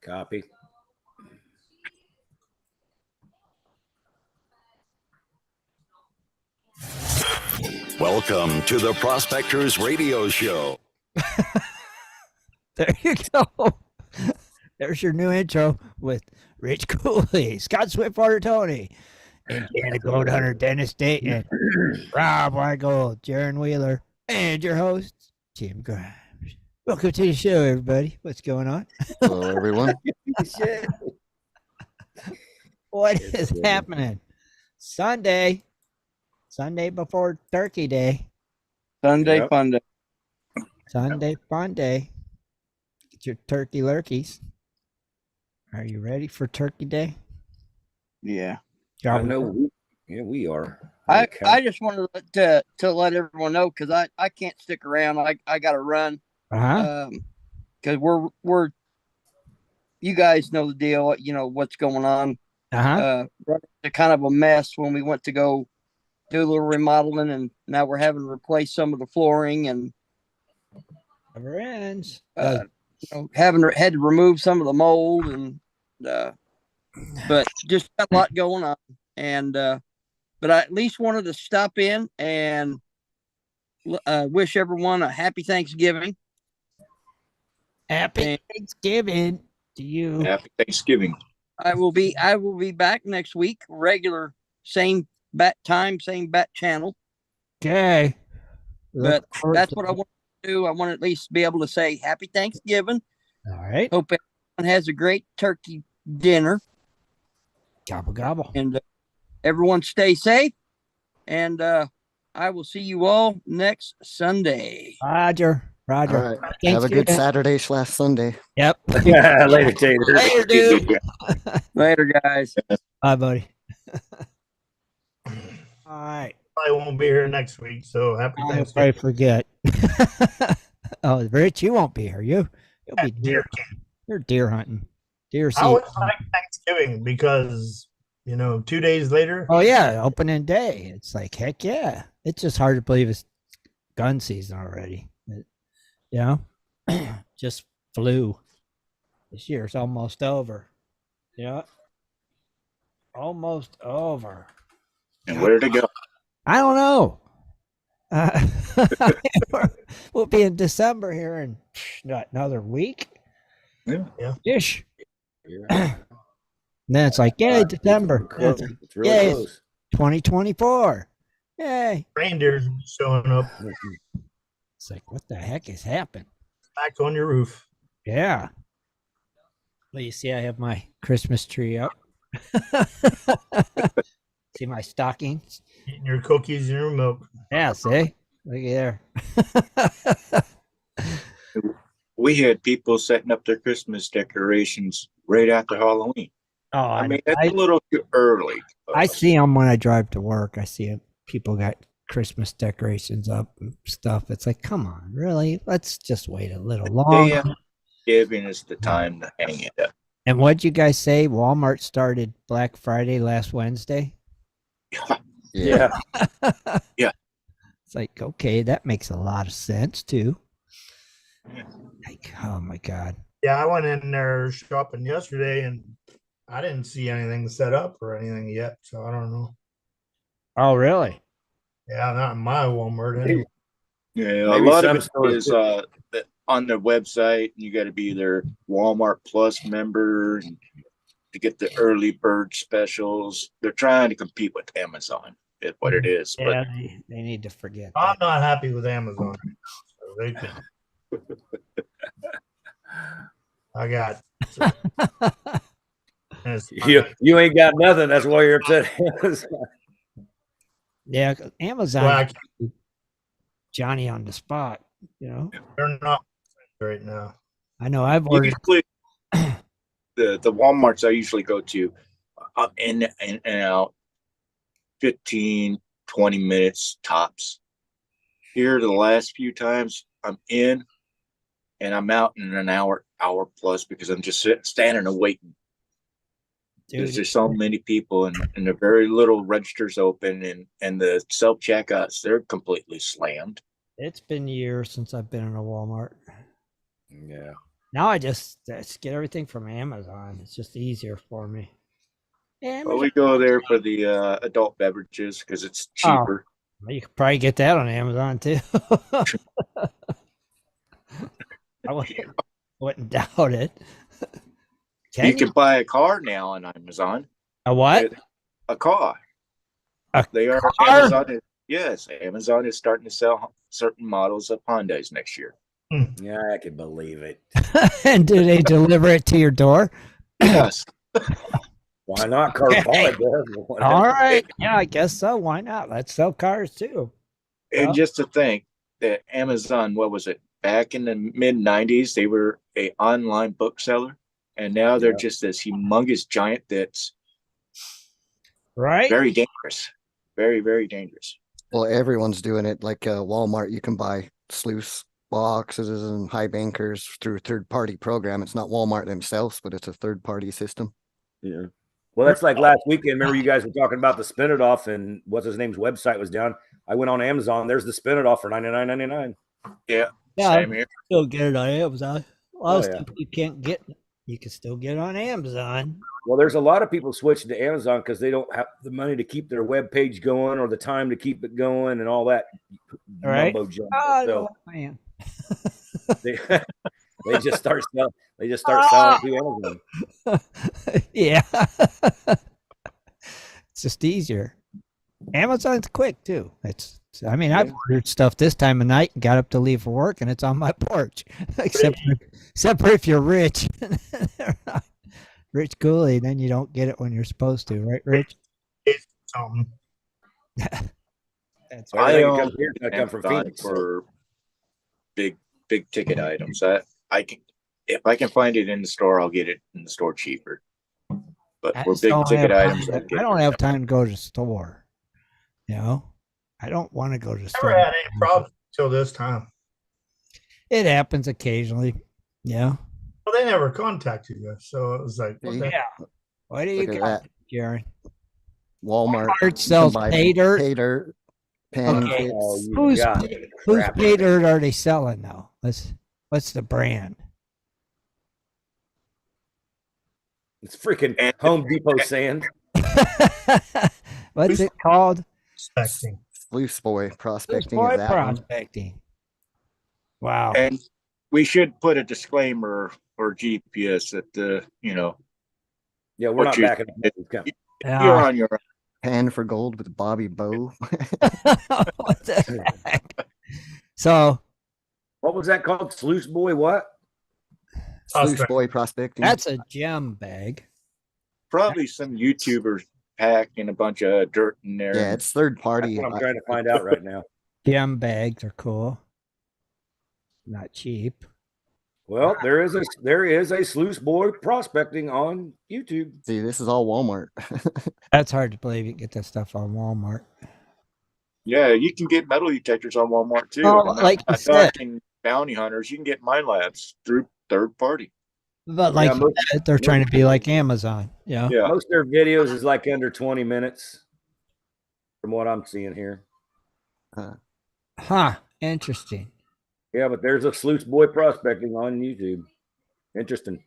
Copy. Welcome to the Prospectors Radio Show. There you go. There's your new intro with Rich Cooley, Scott Swiftwater, Tony, Indiana Gold Hunter, Dennis Dayton, Rob Weigel, Jaron Wheeler, and your host, Jim Grimes. Welcome to the show, everybody. What's going on? Hello, everyone. What is happening? Sunday before Turkey Day. Sunday fun day. Sunday fun day. Get your turkey lurkeys. Are you ready for Turkey Day? Yeah. I know. We are. I just wanted to let everyone know because I can't stick around. I got to run. Because we're you guys know the deal. You know what's going on. Running kind of a mess when we went to go do a little remodeling, and now we're having to replace some of the flooring and never ends. Had to remove some of the mold and but just got a lot going on, and but I at least wanted to stop in and wish everyone a happy Thanksgiving. Happy Thanksgiving to you. Happy Thanksgiving. I will be back next week, regular, same bat time, same bat channel. Okay. But that's what I want to do. I want to at least be able to say happy Thanksgiving. All right. Hope everyone has a great turkey dinner. Gobble, gobble. And everyone stay safe. And I will see you all next Sunday. Roger. All right. Have a good Saturday/Sunday. Yep. Yeah, later, Tater. Later, dude. Later, guys. Bye, buddy. All right. I won't be here next week, so happy Thanksgiving. I forget. Oh, Rich, you won't be here. You'll be deer. You're deer hunting. Deer I always like Thanksgiving because 2 days later. Oh yeah, opening day. It's like heck yeah. It's just hard to believe it's gun season already. Just flew. This year's almost over. Yeah. Almost over. And where to go? I don't know. We'll be in December here in another week. Yeah. Ish. Then it's like, yay, December. It's really close. 2024. Yay. Reindeers showing up It's like, what the heck is happening? back on your roof. Yeah. Well, you see, I have my Christmas tree up. See my stockings? Eating your cookies and your milk. Yeah, see? Look there. We had people setting up their Christmas decorations right after Halloween. Oh, I mean, that's a little too early. I see them when I drive to work. I see people got Christmas decorations up and stuff. It's like, come on, really? Let's just wait a little longer. Giving us the time to hang it up. And what'd you guys say? Walmart started Black Friday last Wednesday? Yeah. Yeah. It's like, okay, that makes a lot of sense too. Like, oh my God. Yeah, I went in there shopping yesterday and I didn't see anything set up or anything yet, so I don't know. Oh, really? Yeah, not in my Walmart anyway. Yeah, a lot of it is on their website. You got to be their Walmart Plus member to get the early bird specials. They're trying to compete with Amazon. Is what it is. Yeah, they need to forget. I'm not happy with Amazon. So they can. I got. You ain't got nothing. That's why you're upset. Yeah, Amazon. Johnny on the spot. They're not right now. I know. I've ordered the Walmarts I usually go to. I'm in and out 15, 20 minutes tops. Here, the last few times I'm in and I'm out in an hour plus because I'm just standing and waiting. There's just so many people and the very little registers open and the self-checkouts, they're completely slammed. It's been years since I've been in a Walmart. Yeah. Now I just get everything from Amazon. It's just easier for me. Well, we go there for the adult beverages because it's cheaper. Well, you could probably get that on Amazon too. I wouldn't doubt it. You can buy a car now on Amazon. A what? A car. They are car? Amazon. Yes, Amazon is starting to sell certain models of Hondas next year. Yeah, I can believe it. And do they deliver it to your door? Yes. Why not? Carvana does. All right. Yeah, I guess so. Why not? Let's sell cars too. And just to think that Amazon, what was it? Back in the mid 90s, they were an online bookseller. And now they're just this humongous giant that's very dangerous. Very, very dangerous. Well, everyone's doing it. Like Walmart, you can buy sluice boxes and high bankers through a third-party program. It's not Walmart themselves, but it's a third-party system. Yeah. Well, that's like last weekend. Remember, you guys were talking about the Spin It Off, and what's his name's website was down. I went on Amazon. There's the Spin It Off for $99.99. Yeah. Same here. Still get it on Amazon. You can't get. You can still get it on Amazon. Well, there's a lot of people switching to Amazon because they don't have the money to keep their web page going or the time to keep it going and all that. Right. So man. they just start selling. They just start selling to Amazon. Yeah. It's just easier. Amazon's quick too. I've ordered stuff this time of night and got up to leave for work and it's on my porch. Except for if you're rich. Rich Cooley, then you don't get it when you're supposed to, right, Rich? That's I come from Phoenix for big ticket items. I can, if I can find it in the store, I'll get it in the store cheaper. But for big ticket items, I don't have time to go to the store. You know, I don't want to go to the store. Never had any problems until this time. It happens occasionally. Yeah. Well, they never contacted you, so it was like, yeah. What do you got, Jaron? Walmart sells pay dirt. Pay dirt. Okay. Whose pay dirt are they selling now? What's the brand? It's freaking Home Depot sand. What's it called? Prospecting. Sluice Boy Prospecting. Sluice Boy Prospecting. Wow. And we should put a disclaimer or GPS that Yeah, we're not backing up. You're on your own. Pan for Gold with Bobby Bow. What the heck? So, what was that called? Sluice Boy what? Sluice Boy Prospecting. That's a gem bag. Probably some YouTubers packing a bunch of dirt in there. Yeah, it's third party. That's what I'm trying to find out right now. Gem bags are cool. Not cheap. Well, there is a Sluice Boy Prospecting on YouTube. See, this is all Walmart. That's hard to believe you can get that stuff on Walmart. Yeah, you can get metal detectors on Walmart too. Oh, like you said. Bounty hunters, you can get mine labs through third party. But like they're trying to be like Amazon. Yeah. Most of their videos is like under 20 minutes from what I'm seeing here. Interesting. Yeah, but there's a Sluice Boy Prospecting on YouTube. Interesting.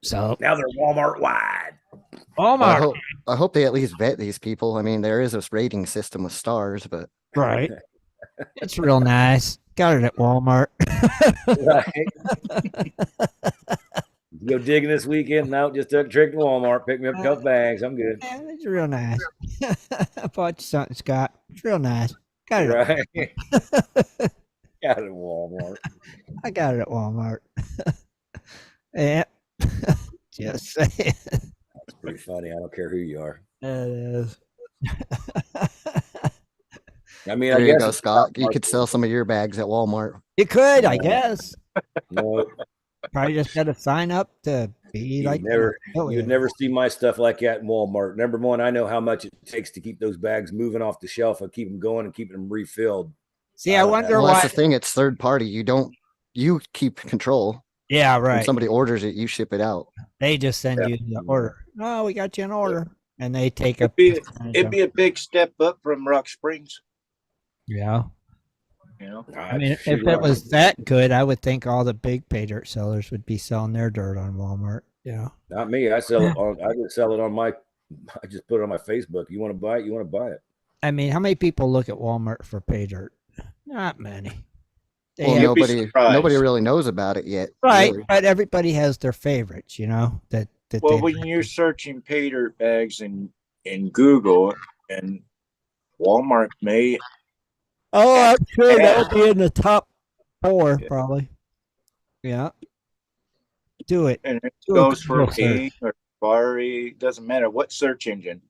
So now they're Walmart wide. Walmart. I hope they at least vet these people. I mean, there is a rating system with stars, but right. It's real nice. Got it at Walmart. Right. Go digging this weekend? No, just took a trip to Walmart, picked me up a couple bags. I'm good. Yeah, it's real nice. I bought you something, Scott. It's real nice. Got it. Right. Got it at Walmart. I got it at Walmart. Yeah. Just saying. That's pretty funny. I don't care who you are. It is. I mean, there I you guess go, Scott. You could sell some of your bags at Walmart. You could, I guess. No. Probably just got to sign up to be like. You'd never see my stuff like that in Walmart. Number one, I know how much it takes to keep those bags moving off the shelf and keep them going and keeping them refilled. See, I wonder why. That's the thing. It's third party. You keep control. Yeah, right. When somebody orders it, you ship it out. They just send you the order. Oh, we got you an order, and they take it'd be a big step up from Rock Springs. Yeah. You know, I mean, if it was that good, I would think all the big pay dirt sellers would be selling their dirt on Walmart. Yeah. Not me. I sell it on. I just sell it on my. I just put it on my Facebook. You want to buy it? You want to buy it? I mean, how many people look at Walmart for pay dirt? Not many. Well, nobody really knows about it yet. Right, really. but everybody has their favorites, you know. Well, when you're searching pay dirt bags in Google, and Walmart may. Oh, I'm sure that'll be in the top 4, probably. Yeah. Do it. And it goes for Bing or Safari. Doesn't matter what search engine.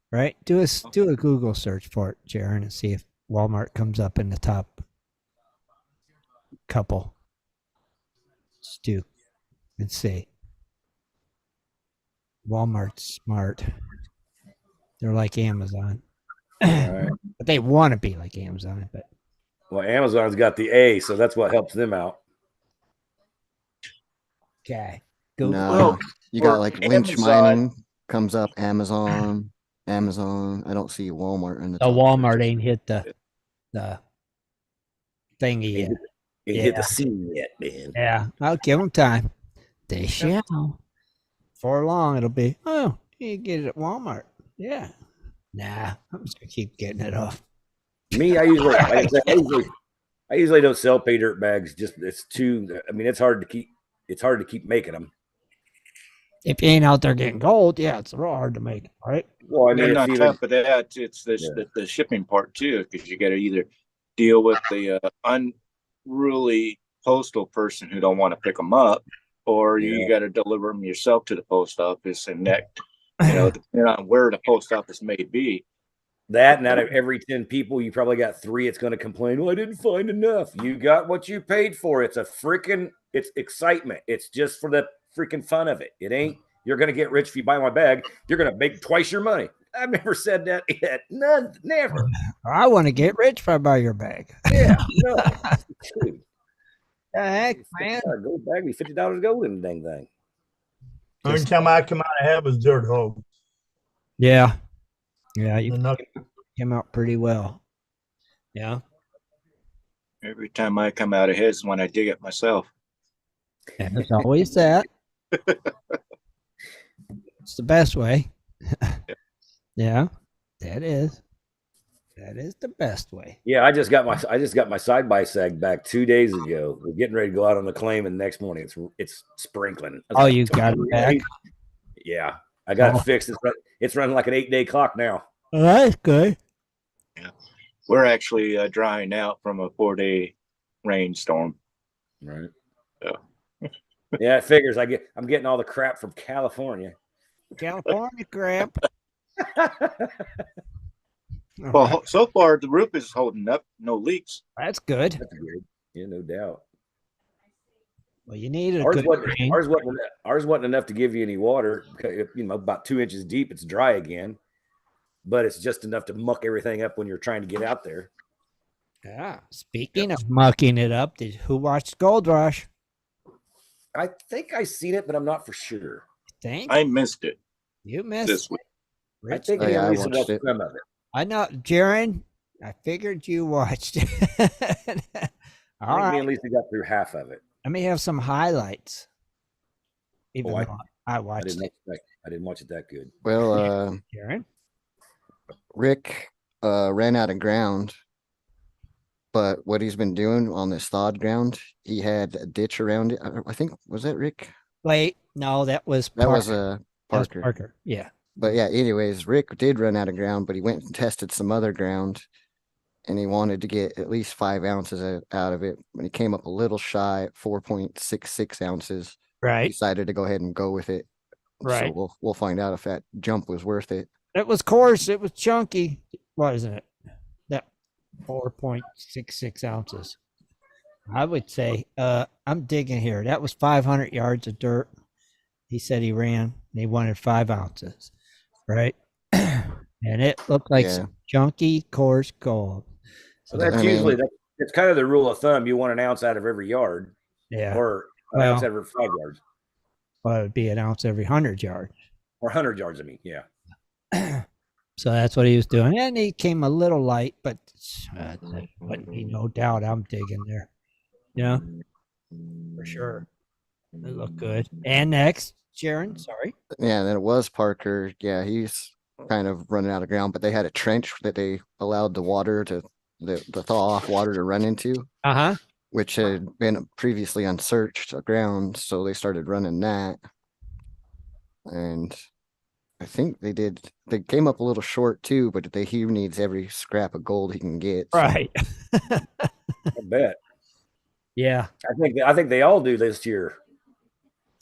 Right. Do a Google search for it, Jaron, and see if Walmart comes up in the top couple. Just do and see. Walmart's smart. They're like Amazon. Right. But they want to be like Amazon, but well, Amazon's got the A, so that's what helps them out. okay. No, you got like winch mining comes up, Amazon. I don't see Walmart in the top. Walmart ain't hit the thingy yet. Ain't hit the scene yet, man. Yeah, I'll give them time. They shall. For long, it'll be, oh, you get it at Walmart. Yeah. Nah, I'm just gonna keep getting it off. Me, I usually don't sell pay dirt bags. Just it's too. I mean, it's hard to keep. It's hard to keep making them. If you ain't out there getting gold, yeah, it's real hard to make, right? Well, I mean, on top of that, it's the shipping part too, because you got to either deal with the unruly postal person who don't want to pick them up, or you got to deliver them yourself to the post office, and that, depending on where the post office may be. That, and out of every 10 people, you probably got 3 that's going to complain, well, I didn't find enough. You got what you paid for. It's it's excitement. It's just for the freaking fun of it. It ain't, you're going to get rich if you buy my bag. You're going to make twice your money. I've never said that yet. None, never. I want to get rich if I buy your bag. Yeah, no. The heck, man. Gold bag me $50 gold in the dang thing. The only time I come out ahead was dirt hog. Yeah. Yeah, you came out pretty well. Yeah. Every time I come out ahead is when I dig it myself. And there's always that. It's the best way. Yeah, that is the best way. Yeah, I just got my side by sag back 2 days ago. We're getting ready to go out on the claim, and the next morning it's sprinkling. Oh, you got it back? Yeah, I got it fixed. It's running like an 8-day clock now. Oh, that's good. Yeah, we're actually drying out from a 4-day rainstorm. Right. Yeah. Yeah, it figures. I'm getting all the crap from California. California crap. Well, so far the roof is holding up, no leaks. That's good. That's good. Yeah, no doubt. Well, you needed ours wasn't enough to give you any water. About 2 inches deep. It's dry again, but it's just enough to muck everything up when you're trying to get out there. Yeah. Speaking of mucking it up, who watched Gold Rush? I think I seen it, but I'm not for sure. I missed it. You missed this week. I think I watched some of it. I know, Jaron. I figured you watched it. All right. Me and Lisa got through half of it. Let me have some highlights. Even though I watched it. I didn't watch it that good. Well, Jaron? Rick ran out of ground, but what he's been doing on this thawed ground, he had a ditch around it. I think, was that Rick? Wait, no, that was Parker. That was Parker. Yeah. But yeah, anyways, Rick did run out of ground, but he went and tested some other ground, and he wanted to get at least 5 ounces out of it. And he came up a little shy at 4.66 ounces. Right. He decided to go ahead and go with it. Right. So we'll find out if that jump was worth it. It was coarse. It was chunky. Wasn't it? That 4.66 ounces. I would say, I'm digging here. That was 500 yards of dirt. He said he ran, and he wanted 5 ounces. Right. And it looked like some chunky, coarse gold. So that's it's kind of the rule of thumb. You want an ounce out of every yard. Yeah. Or an ounce every 5 yards. Well, it would be an ounce every 100 yards. Or 100 yards, I mean, yeah. So that's what he was doing. And he came a little light, but that wouldn't be no doubt I'm digging there. You know, for sure. It looked good. And next, Sharon, sorry. Yeah, then it was Parker. Yeah, he's kind of running out of ground, but they had a trench that they allowed the water to the thaw off water to run into, which had been previously unsearched ground, so they started running that. And I think they came up a little short too, but he needs every scrap of gold he can get. So. Right. I bet. Yeah. I think they all do this year.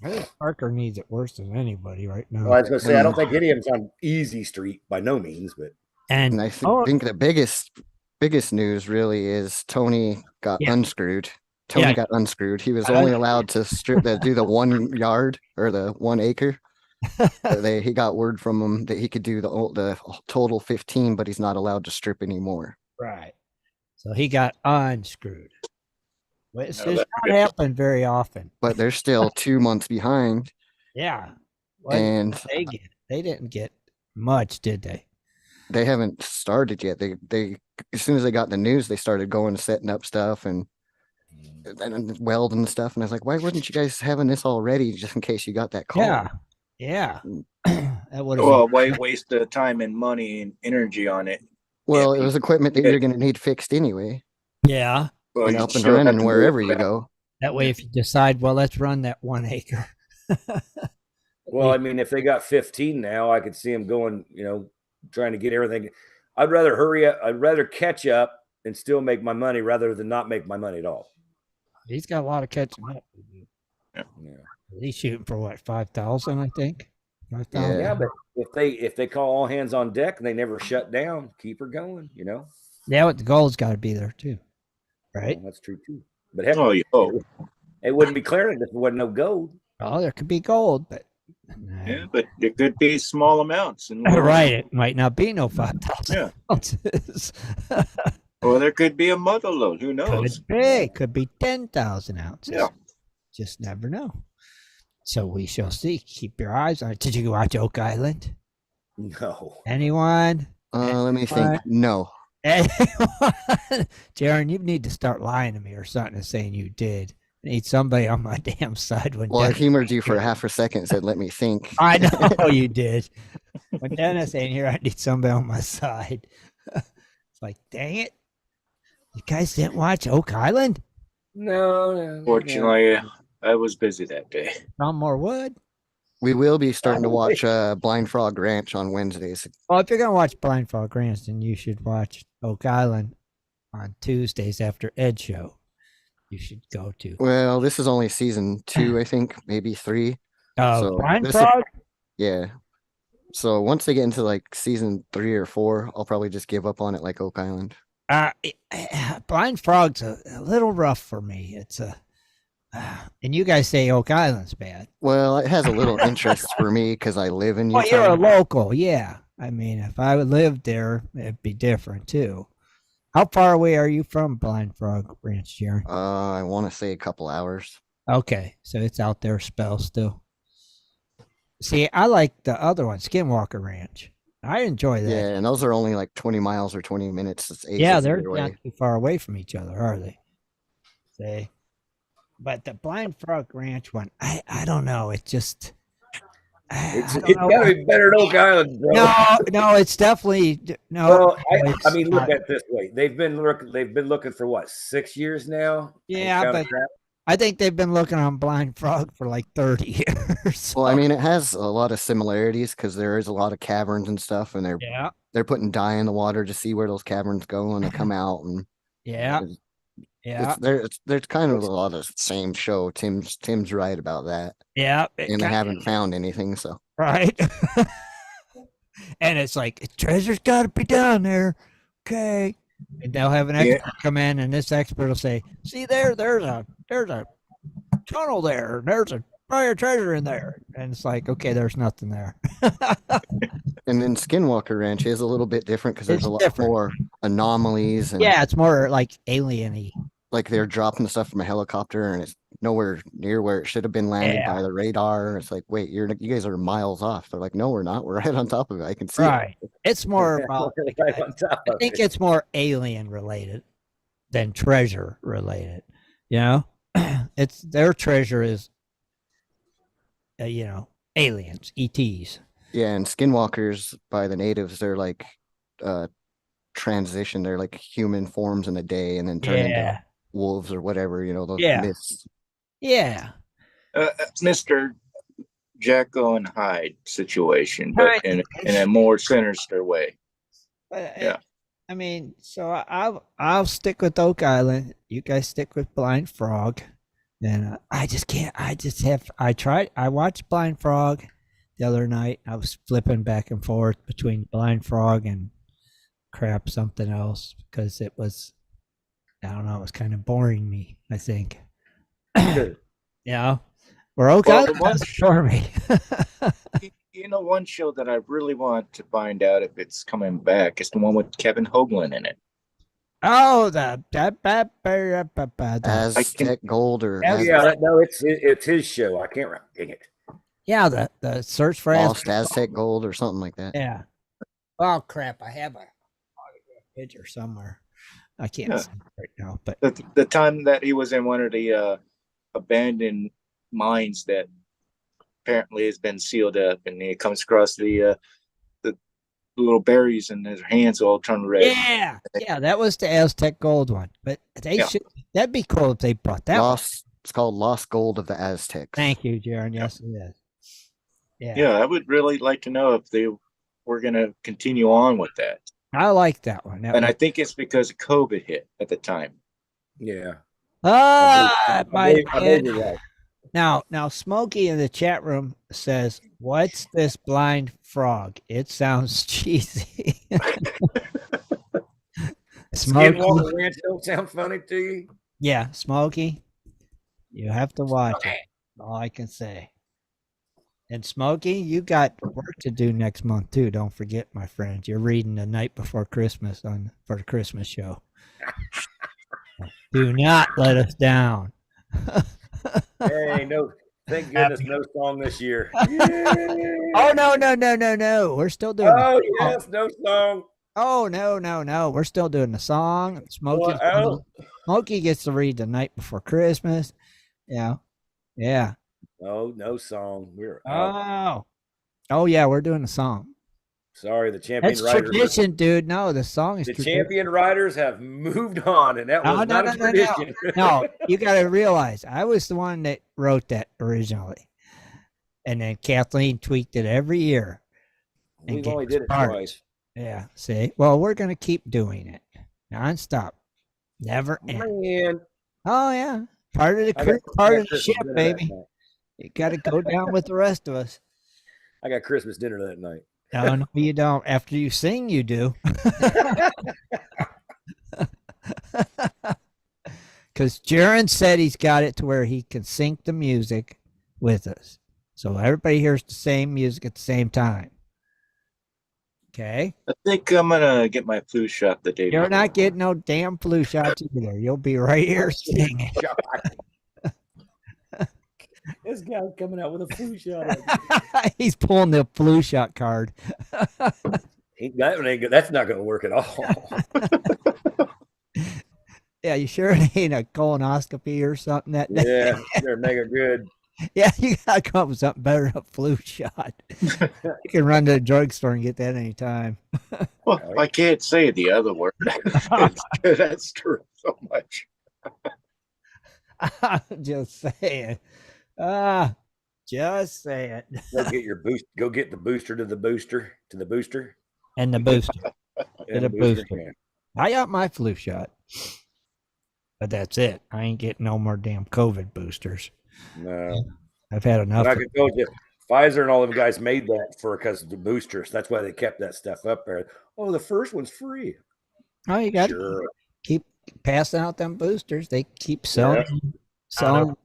I think Parker needs it worse than anybody right now. Well, I was going to say, I don't think any of them's on easy street by no means, but. And I think the biggest news really is Tony got unscrewed. Tony got unscrewed. He was only allowed to do the 1 yard or the 1 acre. He got word from him that he could do the total 15, but he's not allowed to strip anymore. Right. So he got unscrewed. It's not happen very often. But they're still 2 months behind. Yeah. And they didn't get much, did they? They haven't started yet. They as soon as they got the news, they started going and setting up stuff and welding stuff. And I was like, why weren't you guys having this already just in case you got that call? Yeah. Why waste the time and money and energy on it? Well, it was equipment that you're going to need fixed anyway. Yeah. Well, and up and running wherever you go. That way, if you decide, well, let's run that 1 acre. Well, I mean, if they got 15 now, I could see them going, trying to get everything. I'd rather hurry up. I'd rather catch up and still make my money rather than not make my money at all. He's got a lot of catching up. Yeah. He's shooting for what, 5,000, I think. 5,000. Yeah, but if they call all hands on deck and they never shut down, keep her going. Yeah, but the gold's got to be there too, right? Well, that's true too. But heck, it wouldn't be clearing if there wasn't no gold. Oh, there could be gold, but but there could be small amounts. Right, it might not be no 5,000 ounces. Well, there could be a mother load. Who knows? Could be 10,000 ounces. Yeah. Just never know. So we shall see. Keep your eyes on it. Did you watch Oak Island? No. Anyone? Let me think. No. Anyone? Jaron, you need to start lying to me or something and saying you did. I need somebody on my damn side. I humored you for half a second and said, let me think. I know you did. When Dennis ain't here, I need somebody on my side. It's like, dang it. You guys didn't watch Oak Island? No. Fortunately, I was busy that day. No more wood? We will be starting to watch Blind Frog Ranch on Wednesdays. Well, if you're going to watch Blind Frog Ranch, then you should watch Oak Island on Tuesdays after Ed Show. You should go to. Well, this is only season 2, I think, maybe 3. Oh, Blind Frog? Yeah. So once they get into like season 3 or 4, I'll probably just give up on it like Oak Island. Blind Frog's a little rough for me. It's and you guys say Oak Island's bad. Well, it has a little interest for me because I live in Utah. Well, you're a local, yeah. I mean, if I lived there, it'd be different too. How far away are you from Blind Frog Ranch, Jaron? I want to say a couple hours. Okay, so it's out there spell still. See, I like the other one, Skinwalker Ranch. I enjoy that. Yeah, and those are only like 20 miles or 20 minutes. They're not too far away from each other, are they? See? But the Blind Frog Ranch one, I don't know. It just... It's got to be better than Oak Island, bro. No, it's definitely... No, well, I mean, look at it this way. They've been looking for, what, 6 years now? Yeah, but... I think they've been looking on Blind Frog for like 30 years. Well, I mean, it has a lot of similarities because there is a lot of caverns and stuff, and they're putting dye in the water to see where those caverns go when they come out. And there's kind of a lot of the same show. Tim's right about that. Yeah, and they haven't found anything, so right. And it's like treasure's got to be down there, okay. And they'll have an expert come in, and this expert will say, "See there's a tunnel there. There's a fire treasure in there." And it's like, okay, there's nothing there. And then Skinwalker Ranch is a little bit different because there's a lot more anomalies. And it's more like alien-y. Like they're dropping stuff from a helicopter, and nowhere near where it should have been landed by the radar. It's like, wait, you guys are miles off. They're like, no, we're not. We're right on top of it. I can see it. It's more about Right on top I of think it. it's more alien related than treasure related. You know, it's their treasure is, aliens, ETs. Yeah, and skinwalkers by the natives, they're like transition. They're like human forms in a day and then turn into wolves or whatever, those myths. Yeah. Mr. Jekyll and Hyde situation, but in a more sinister way. Yeah. I mean, so I'll stick with Oak Island. You guys stick with Blind Frog. And I just can't. I watched Blind Frog the other night. I was flipping back and forth between Blind Frog and something else because it was, I don't know, it was kind of boring me, I think. Yeah. Or Oak Island doesn't bore me. One show that I really want to find out if it's coming back is the one with Kevin Hoagland in it. Oh, Aztec Gold or no, it's his show. I can't remember. Dang it. Yeah, the search for Aztec Gold or something like that. Yeah. Oh crap! I have a picture somewhere. I can't see it right now. But the time that he was in one of the abandoned mines that apparently has been sealed up, and he comes across the little berries and his hands all turn red. Yeah, that was the Aztec Gold one. But that'd be cool if they brought that one. It's called Lost Gold of the Aztecs. Thank you, Jaron. Yes, it is. Yeah, I would really like to know if they were going to continue on with that. I like that one. I think it's because COVID hit at the time. Yeah. Now, Smokey in the chat room says, "What's this blind frog? It sounds cheesy." Skinwalker Ranch don't sound funny to you? Yeah, Smokey, you have to watch it. All I can say. And Smokey, you got work to do next month too. Don't forget, my friend. You're reading The Night Before Christmas for the Christmas show. Do not let us down. Hey, no, thank goodness no song this year. Oh no. We're still doing no song. Oh no. We're still doing the song. Smokey gets to read The Night Before Christmas. Yeah. No song. We're we're doing a song. Sorry, the champion That's riders. Tradition, dude. No, the song is the tradition. champion riders have moved on, and that was not a tradition. No, you got to realize I was the one that wrote that originally, and then Kathleen tweaked it every year. We've only did it twice. Yeah. See, well, we're gonna keep doing it nonstop, never end. Man. Oh yeah, part of the crew, part of the ship, baby. You got to go down with the rest of us. I got Christmas dinner that night. No, you don't. After you sing, you do. Because Jaron said he's got it to where he can sync the music with us. So everybody hears the same music at the same time. Okay? I think I'm going to get my flu shot the day before. You're not getting no damn flu shots either. You'll be right here singing. This guy's coming out with a flu shot. He's pulling the flu shot card. That's not going to work at all. Yeah, you sure it ain't a colonoscopy or something that day? Yeah, they're mega good. Yeah, you got to come up with something better than a flu shot. You can run to the drugstore and get that anytime. Well, I can't say the other word. That's true so much. I'm just saying. Just say it. Go get the booster to the booster. And the booster. To the booster. I got my flu shot. But that's it. I ain't getting no more damn COVID boosters. No. I've had enough. I can tell you, Pfizer and all them guys made that because of the boosters. That's why they kept that stuff up there. Oh, the first one's free. Oh, you got to keep passing out them boosters. They keep selling. Selling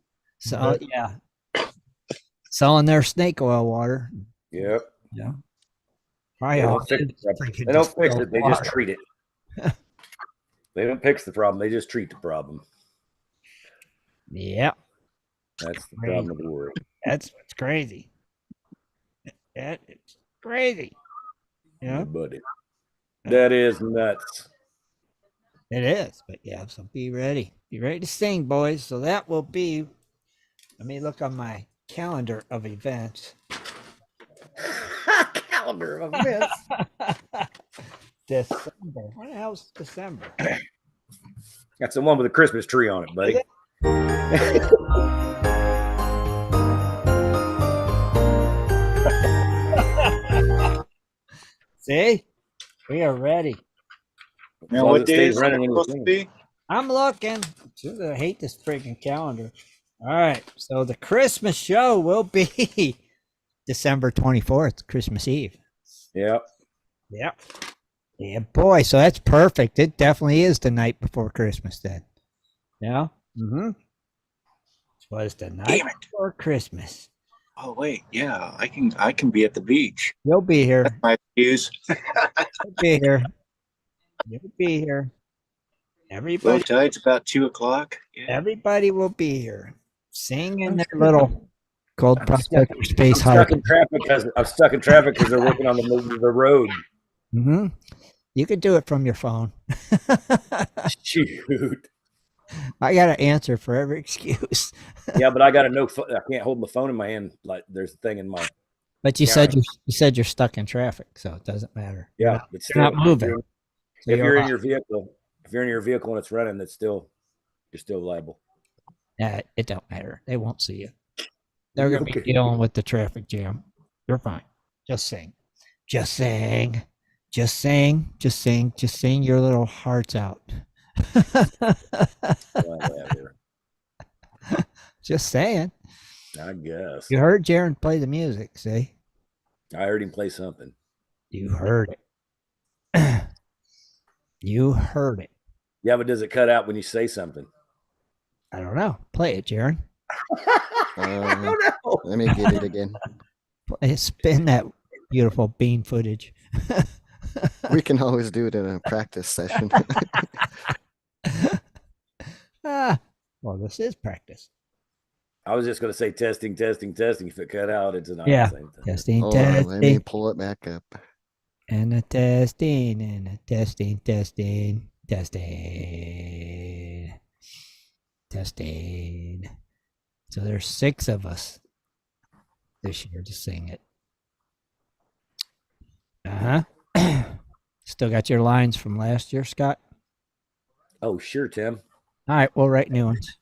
their snake oil water. Yep. Yeah. They don't fix it. They just treat it. They don't fix the problem. They just treat the problem. Yeah. That's the problem of the world. That's what's crazy. It's crazy. Yeah, buddy. That is nuts. It is, but yeah, so be ready. Be ready to sing, boys. So that will be, let me look on my calendar of events. Calendar of events. December. What the hell's December? That's the one with the Christmas tree on it, buddy. See? We are ready. Now, what day is it supposed to be? I'm looking. I hate this freaking calendar. All right. So the Christmas show will be December 24th, Christmas Eve. Yep. Yep. Yeah, boy. So that's perfect. It definitely is the night before Christmas then. Yeah. Mm-hmm. It was the night before Christmas. Oh wait, yeah, I can be at the beach. You'll be here. That's my excuse. You'll be here. You'll be here. Everybody. Low tide's about 2:00. Yeah. Everybody will be here, singing their little Gold Prospector Space Hike. I'm stuck in traffic because they're working on the road. Mm-hmm. You could do it from your phone. Shoot. I got an answer for every excuse. Yeah, but I got to know. I can't hold my phone in my hand. Like there's a thing in my. But you said you're stuck in traffic, so it doesn't matter. Yeah, you're not moving. If you're in your vehicle, and it's running, you're still liable. Yeah, it don't matter. They won't see you. They're gonna be dealing with the traffic jam. You're fine. Just sing. Just sing. Just sing. Just sing. Just sing your little hearts out. Whatever. Just saying. I guess. You heard Jaron play the music, see? I heard him play something. You heard it. You heard it. Yeah, but does it cut out when you say something? I don't know. Play it, Jaron. I don't know. Let me get it again. Spin that beautiful bean footage. We can always do it in a practice session. Well, this is practice. I was just going to say testing. If it cut out, it's not the same thing. Testing, Hold testing. on, let me pull it back up. And a testing, testing. So there's 6 of us this year to sing it. Still got your lines from last year, Scott? Oh, sure, Tim. All right, we'll write new ones.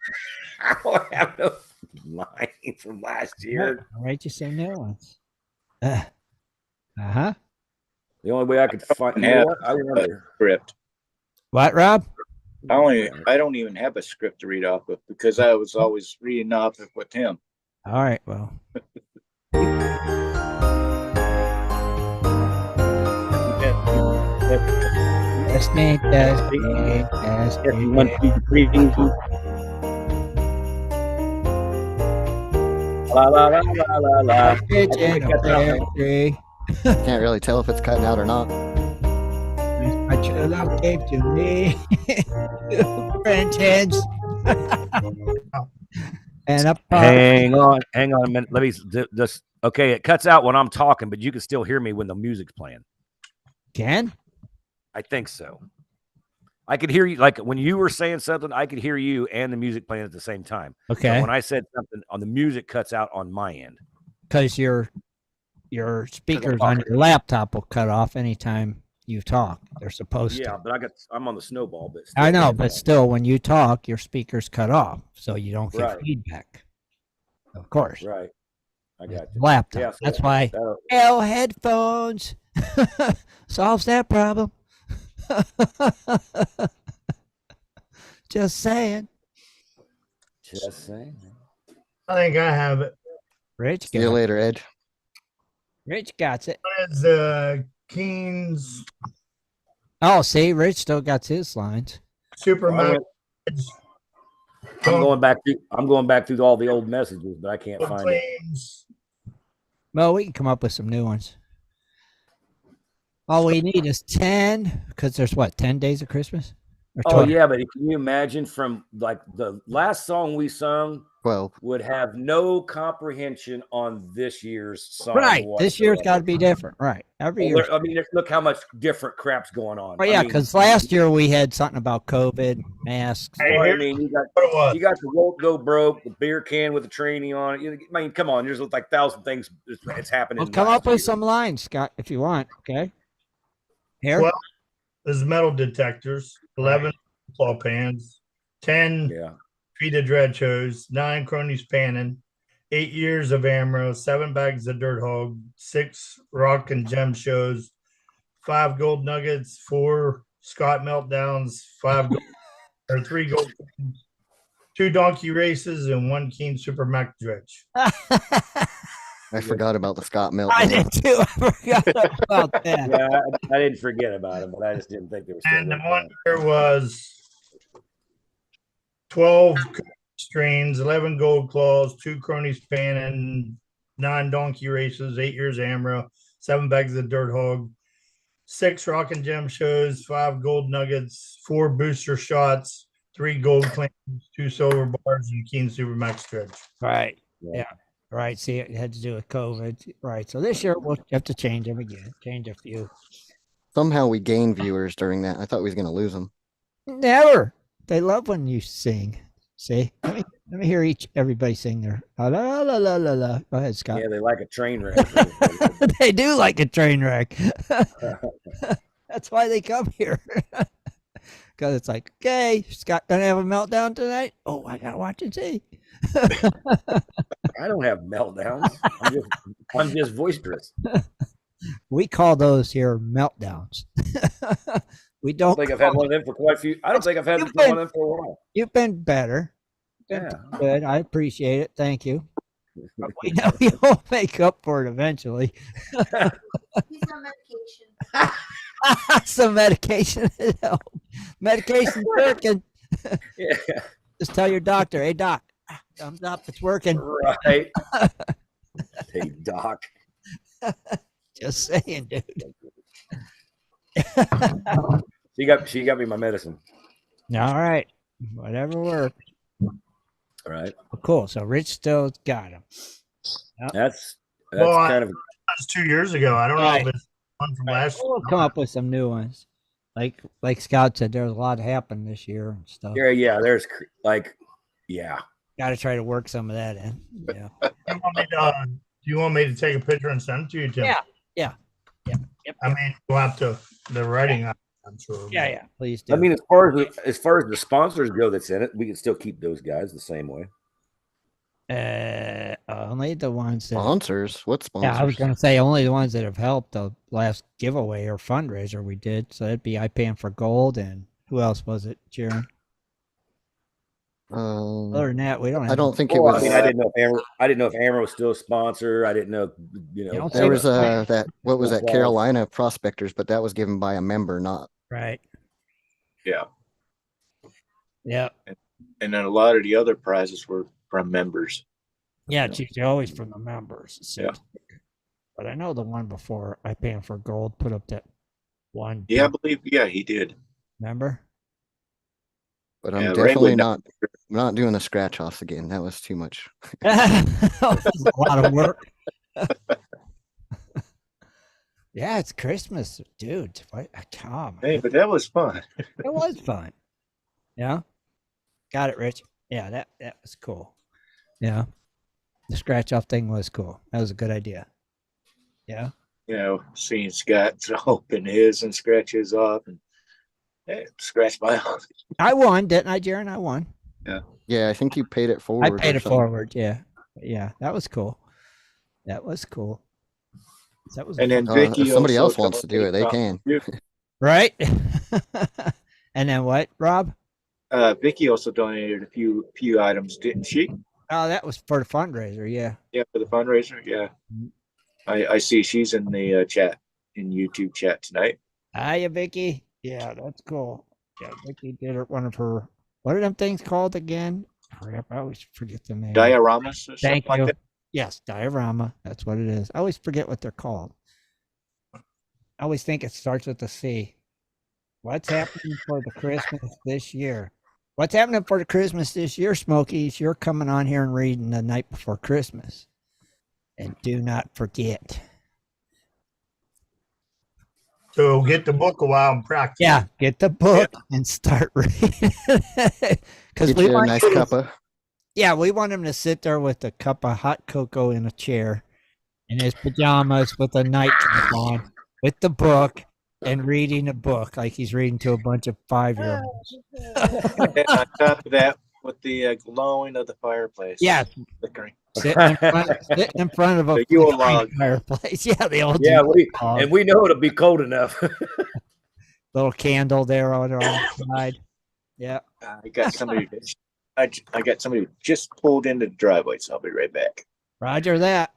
I don't have no line from last year. I'll write you some new ones. The only way I could find I remember script. What, Rob? I don't even have a script to read off of because I was always reading off of with him. All right, well. Testing. La la la la la la. Can't really tell if it's cutting out or not. My true love gave to me. French heads. And up. Hang on a minute. Let me just. Okay, it cuts out when I'm talking, but you can still hear me when the music's playing. Can? I think so. I could hear you, like when you were saying something, I could hear you and the music playing at the same time. Okay. So when I said something on the music cuts out on my end. Because your speakers on your laptop will cut off anytime you talk. They're supposed to. Yeah, but I'm on the snowball, but I know, but still when you talk, your speakers cut off, so you don't get feedback. Of course. Right. I got you. Laptop. Yeah, so that's why headphones solves that problem. Just saying. I think I have it. Rich, see you later, Ed. Rich got it. It's Keen's. Oh, see, Rich still got his lines. Superman. I'm going back through all the old messages, but I can't find it. Well, we can come up with some new ones. All we need is 10, because there's 10 days of Christmas? Oh, yeah, but can you imagine from like the last song we sung 12. would have no comprehension on this year's song. Right. This year's whatsoever. got to be different. Right. Every year. I mean, look how much different crap's going on. Well, yeah, I mean, because last year we had something about COVID, masks. Hey, I here's mean, what it was. you got the Won't Go Broke, the beer can with the tranny on it. I mean, come on, there's like 1,000 things. It's happening. Well, come up with year. some lines, Scott, if you want. Okay. Here. 12 is metal detectors, 11 claw pans, 10 Yeah. feet of dredge hose, 9 cronies panning, 8 years of ammo, 7 bags of dirt hog, 6 rock and gem shows, 5 gold nuggets, 4 Scott meltdowns, 3 gold, 2 donkey races, and 1 Keen Super Mac dredge. I forgot about the Scott I meltdown. did too. I forgot about that. Yeah, I didn't forget about him, but I just didn't think there was. And the one year was 12 strains, 11 gold claws, 2 cronies panning, 9 donkey races, 8 years Amra, 7 bags of dirt hog, 6 rock and gem shows, 5 gold nuggets, 4 booster shots, 3 gold claims, 2 silver bars, and Keen Super Max dredge. Right. Yeah. Right. See, it had to do with COVID. Right. So this year we'll have to change them again. Change a few. Somehow we gained viewers during that. I thought we was going to lose them. Never. They love when you sing. See, let me hear everybody sing their la la la la la la. Go ahead, Scott. Yeah, they like a train wreck. They do like a train wreck. That's why they come here. Because it's like, okay, Scott gonna have a meltdown tonight. Oh, I gotta watch and see. I don't have meltdowns. I'm just boisterous. We call those here meltdowns. We don't. I think I've had one of them for quite a few. I don't think I've had one of them for a while. You've been better. Yeah. Good. I appreciate it. Thank you. But we know you'll make up for it eventually. He's on medication. Some medication would help. Medication's working. Yeah. Just tell your doctor, hey doc, thumbs up, it's working. Right. Hey, doc. Just saying, dude. She got me my medicine. All right. Whatever works. All right. Well, cool. So Rich still got him. That's Well, kind of That was 2 years ago. I don't Right. know if it's one from last year. We'll come up with some new ones. Like Scott said, there's a lot happened this year and stuff. yeah. There's like, yeah. Got to try to work some of that in. Yeah. Do you want me to take a picture and send it to you, Jim? Yeah. Yep. I mean, you'll have to, the writing, I'm sure. Yeah. Please do. I mean, as far as the sponsors go that's in it, we can still keep those guys the same way. Only the ones that. Sponsors? What sponsors? Yeah, I was going to say only the ones that have helped the last giveaway or fundraiser we did. So that'd be IPAN for Gold and who else was it, Jaron? Other than that, we don't have. I don't think it Well, was. I mean, I didn't know if Amber was still a sponsor. I didn't know, don't There say was that. that. What was that? Well, Carolina Prospectors, but that was given by a member, not. Right. Yeah. Yeah. And then a lot of the other prizes were from members. Yeah, it's usually always from the members. So. Yeah. But I know the one before IPAN for Gold put up that one. Yeah, I believe. Yeah, he did. Remember? But I'm Yeah, Ray definitely would not doing the scratch offs again. That was too much. That was a lot of work. Yeah, it's Christmas, dude. Come. Hey, but that was fun. It was fun. Yeah. Got it, Rich. Yeah, that was cool. Yeah. The scratch off thing was cool. That was a good idea. Yeah. You know, seeing Scott open his and scratch his off and scratch my off. I won, didn't I, Jaron? I won. Yeah, I think you paid it forward. I paid or it something. forward. Yeah. Yeah. That was cool. That was cool. That was And then If somebody else also wants to do it, they can. right. And then what, Rob? Vicky also donated a few items, didn't she? Oh, that was for the fundraiser. Yeah. Yeah, for the fundraiser. Yeah, I see she's in the chat, in YouTube chat tonight. Hiya, Vicky. Yeah, that's cool. Yeah, Vicky did one of her. What are them things called again? Crap, I always forget the name. Dioramas or something Thank you. like that. Yes, diorama. That's what it is. I always forget what they're called. I always think it starts with a C. What's happening for the Christmas this year? What's happening for Christmas this year, Smokies? You're coming on here and reading the night before Christmas. And do not forget. So get the book a while and practice. Yeah, get the book and start reading. Because Get you a nice cuppa. Yeah, we want him to sit there with a cup of hot cocoa in a chair, in his pajamas with a nightcap on, with the book, and reading a book like he's reading to a bunch of 5-year-olds. And on top of that, with the glowing of the fireplace. Yeah. Flickering. Sitting in front of a The Yule log. fireplace. Yeah, the old Yeah, Yule log. and we know it'll be cold enough. Little candle there on the side. Yeah. I got somebody. I got somebody who just pulled into the driveway, so I'll be right back. Roger that.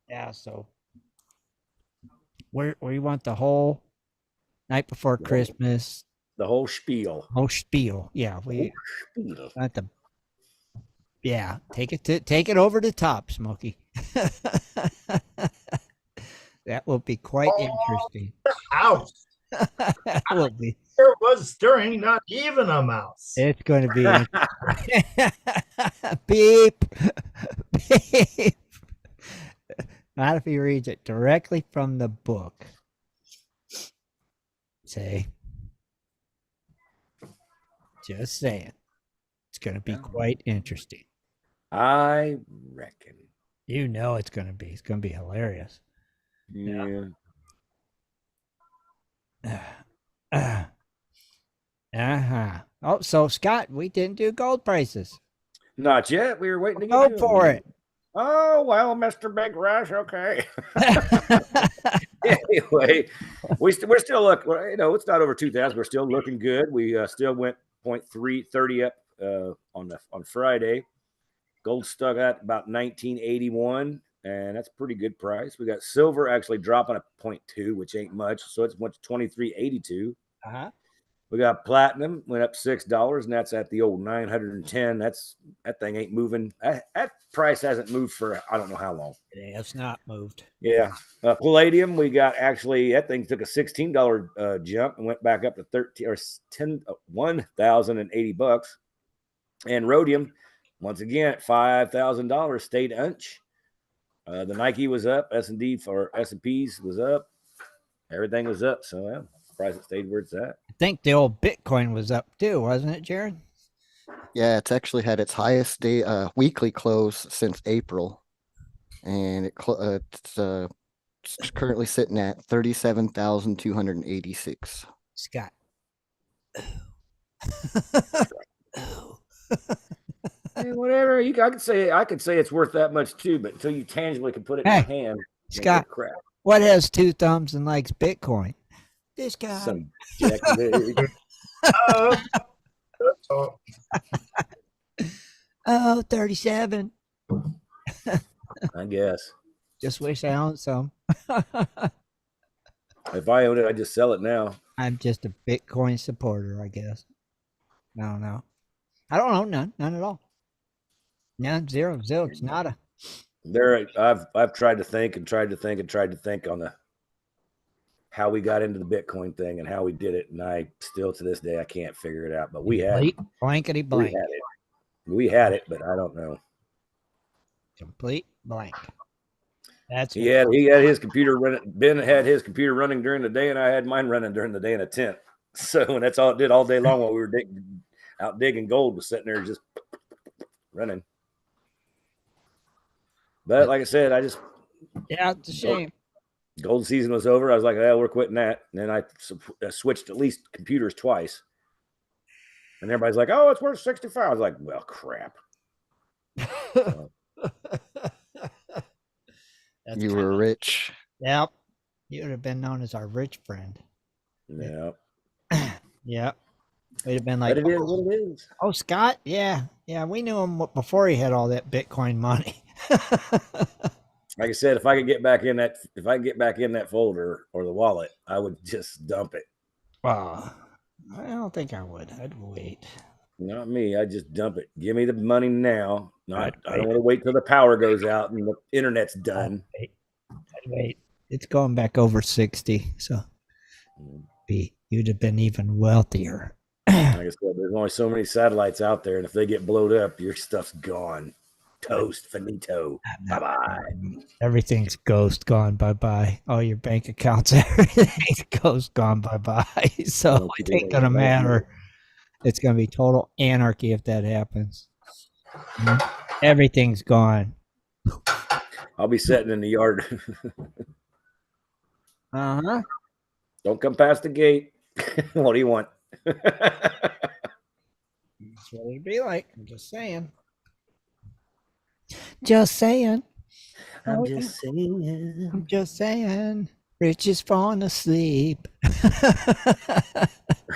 Yeah, so we want the whole night before Christmas. The whole spiel. Whole spiel. Yeah, we want the. Yeah, take it over the top, Smokey. That will be quite interesting. House. That will be. There was stirring, not even a mouse. It's going to be beep, beep. Not if he reads it directly from the book. Say, just saying, it's going to be quite interesting. I reckon. You know it's going to be. It's going to be hilarious. Yeah. Oh, so Scott, we didn't do gold prices. Not yet. We were waiting to Go get for it. Oh, well, Mr. Big Rush, okay. Anyway, we're still looking, it's not over 2,000. We're still looking good. We still went 0.330 up on Friday. Gold stuck at about 1981, and that's a pretty good price. We got silver actually dropping a 0.2, which ain't much, so it's went to 23.82. Uh-huh. We got platinum went up $6, and that's at the old 910. That thing ain't moving. That price hasn't moved for I don't know how long. It has not moved. Yeah, palladium we got actually that thing took a $16 jump and went back up to 1,080 bucks. And rhodium once again at $5,000 stayed unch. The Nike was up, S&P's was up, everything was up. So yeah, price it stayed where it's at. I think the old Bitcoin was up too, wasn't it, Jared? Yeah, it's actually had its highest day weekly close since April, and it's currently sitting at 37,286. Scott. Hey, whatever I could say it's worth that much too, but until you tangibly can put it in your hand, Scott, crap. What has two thumbs and likes Bitcoin? This guy. Some Oh, 37. I guess. Just wish I owned some. If I own it, I just sell it now. I'm just a Bitcoin supporter, I guess. No. I don't own none at all. None, zero, it's nada. I've tried to think on the how we got into the Bitcoin thing and how we did it, and I still to this day I can't figure it out. But we had blankety blank. We had it, but I don't know. Complete blank. That's he had his computer running. Ben had his computer running during the day, and I had mine running during the day in a tent. So, and that's all it did all day long while we were digging gold, was sitting there just running. But like I said, it's a shame. Gold season was over. I was like, we're quitting that. And then I switched at least computers twice. And everybody's like, oh, it's worth 65. I was like, well, crap. You were rich. Yep. You would have been known as our rich friend. Yeah. Yep. We'd have been like, but it is what it is. Oh, Scott? Yeah. Yeah, we knew him before he had all that Bitcoin money. Like I said, if I could get back in that folder or the wallet, I would just dump it. I don't think I would. I'd wait. Not me. I just dump it. Give me the money now. I don't want to wait till the power goes out and the internet's done. I'd wait. It's going back over 60, so you'd have been even wealthier. Like I said, there's only so many satellites out there, and if they get blowed up, your stuff's gone. Toast, finito. Bye bye. Everything's gone bye bye. All your bank accounts, everything's gone bye bye. So it ain't gonna matter. It's gonna be total anarchy if that happens. Everything's gone. I'll be sitting in the yard. Uh-huh. Don't come past the gate. What do you want? That's what it'd be like. I'm just saying. Just saying. I'm just saying. I'm just saying. Rich is falling asleep.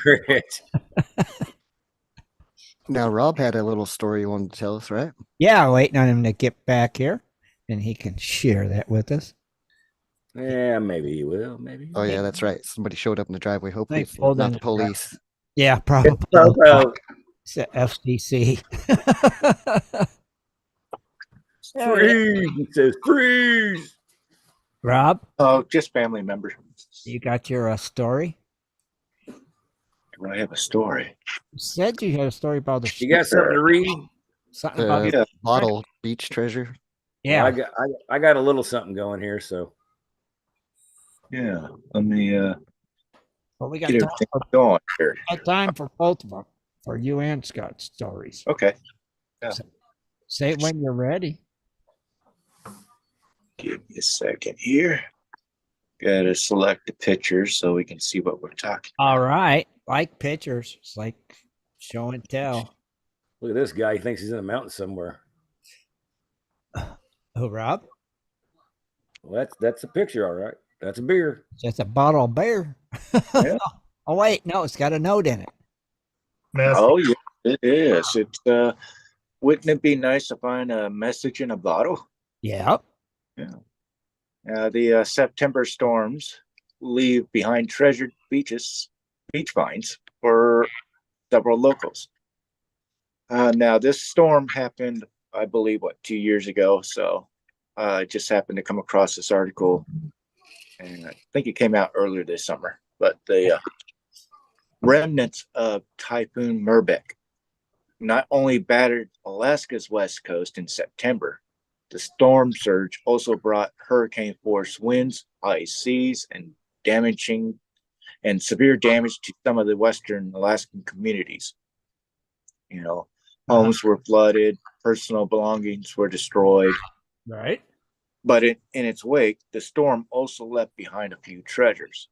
Rich. Now, Rob had a little story he wanted to tell us, right? Yeah, waiting on him to get back here, and he can share that with us. Yeah, maybe he will. Maybe. Oh, yeah, that's right. Somebody showed up in the driveway. Hopefully, it's pulled not in the the police. Yeah, probably. It's the FCC. Freeze! It says freeze. Rob, Oh, just family members. you got your story? Do I have a story? You said you had a story about the You got something to read? something about The Yeah. bottle beach treasure. yeah. Well, I got a little something going here, so Yeah. Let me But we got get time everything for, going here. both of them, for you and Scott's stories. Okay. Yeah. Say it when you're ready. Give me a second here. Gotta select the picture so we can see what we're talking. All right, like pictures, it's like show and tell. look at this guy. He thinks he's in the mountains somewhere. Who, Rob? Well, that's a picture, all right. That's a beer. That's a bottle of beer. Yeah. Oh wait, no, it's got a note in it. Oh yeah, it is. It's wouldn't it be nice to find a message in a bottle? Yeah. The September storms leave behind treasured beach finds for several locals. Now this storm happened, I believe, 2 years ago. So I just happened to come across this article, and I think it came out earlier this summer. But the remnants of Typhoon Merbeck not only battered Alaska's west coast in September, the storm surge also brought hurricane force winds, high seas, and severe damage to some of the western Alaskan communities. Homes were flooded, personal belongings were destroyed. Right. But in its wake, the storm also left behind a few treasures.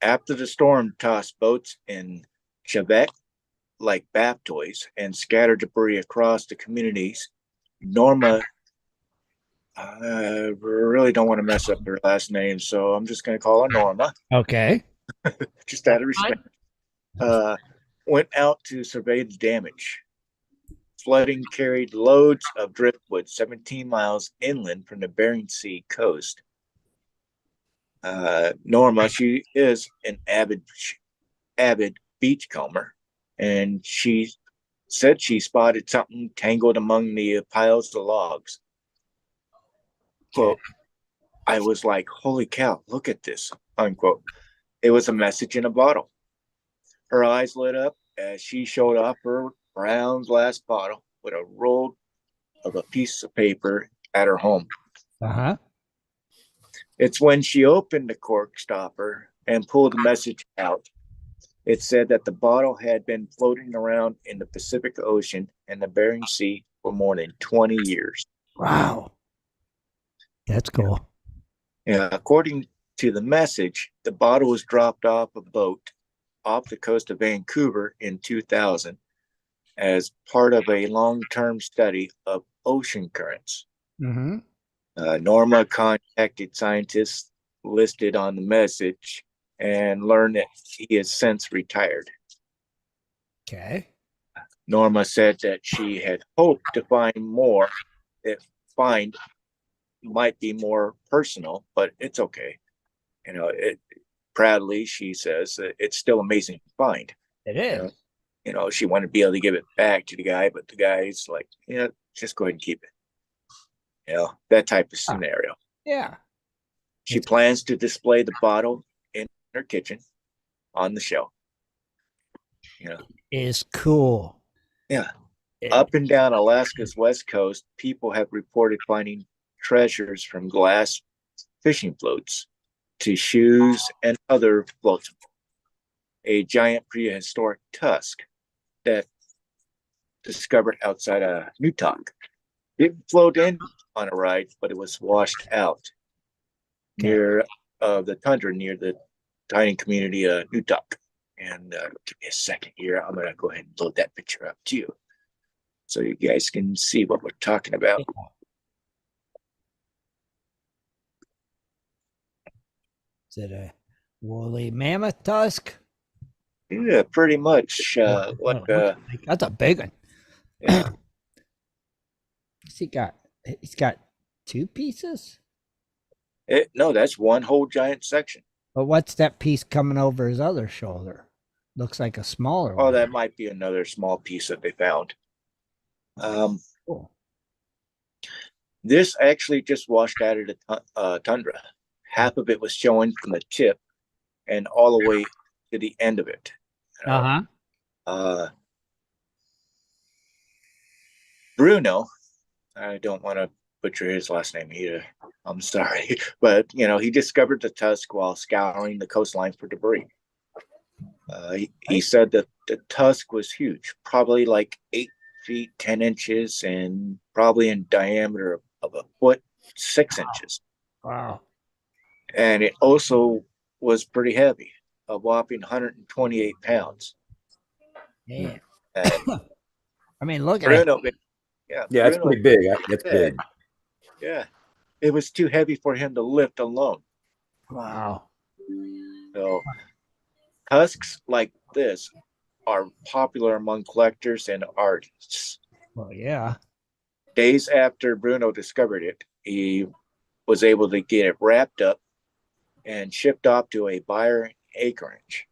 After the storm tossed boats in Quebec like bath toys and scattered debris across the communities, Norma, I really don't want to mess up her last name, so I'm just going to call her Norma, Okay. just out of respect, went out to survey the damage. Flooding carried loads of driftwood 17 miles inland from the Bering Sea coast. Norma, she is an avid beachcomber, and she said she spotted something tangled among the piles of logs. Quote, I was like, holy cow, look at this, unquote. It was a message in a bottle. Her eyes lit up as she showed off her brown glass bottle with a roll of a piece of paper at her home. Uh-huh. It's when she opened the cork stopper and pulled the message out. It said that the bottle had been floating around in the Pacific Ocean and the Bering Sea for more than 20 years. Wow. That's cool. Yeah, according to the message, the bottle was dropped off a boat off the coast of Vancouver in 2000 as part of a long-term study of ocean currents. Mm-hmm. Norma contacted scientists listed on the message and learned that he has since retired. Okay. Norma said that she had hoped to find more. Find might be more personal, but it's okay. Proudly, she says it's still amazing to find. It is. She wanted to be able to give it back to the guy, but the guy's like, just go ahead and keep it. That type of scenario. Yeah. She plans to display the bottle in her kitchen on the show. Is cool. Yeah. Up and down Alaska's west coast, people have reported finding treasures from glass fishing floats to shoes and other floats. A giant prehistoric tusk that discovered outside of Newtok. It flowed in on a ride, but it was washed out near the tundra, near the tiny community of Newtok. And give me a second here. I'm going to go ahead and load that picture up too, so you guys can see what we're talking about. Is it a woolly mammoth tusk? Yeah, pretty much. That's a big one. Yeah. He's got two pieces. No, that's one whole giant section. But what's that piece coming over his other shoulder? Looks like a smaller one. Oh, that might be another small piece that they found. Cool. This actually just washed out of the tundra. Half of it was showing from the tip and all the way to the end of it. Bruno, I don't want to butcher his last name either. I'm sorry. But, he discovered the tusk while scouring the coastline for debris. He said that the tusk was huge, probably like 8 feet, 10 inches, and probably in diameter of a foot, 6 inches. Wow. And it also was pretty heavy, a whopping 128 pounds. Yeah. And I mean, look at Bruno, it. Yeah, it's pretty big. That's big. Yeah. It was too heavy for him to lift alone. Wow. So tusks like this are popular among collectors and artists. Well, yeah. Days after Bruno discovered it, he was able to get it wrapped up and shipped off to a buyer in Anchorage.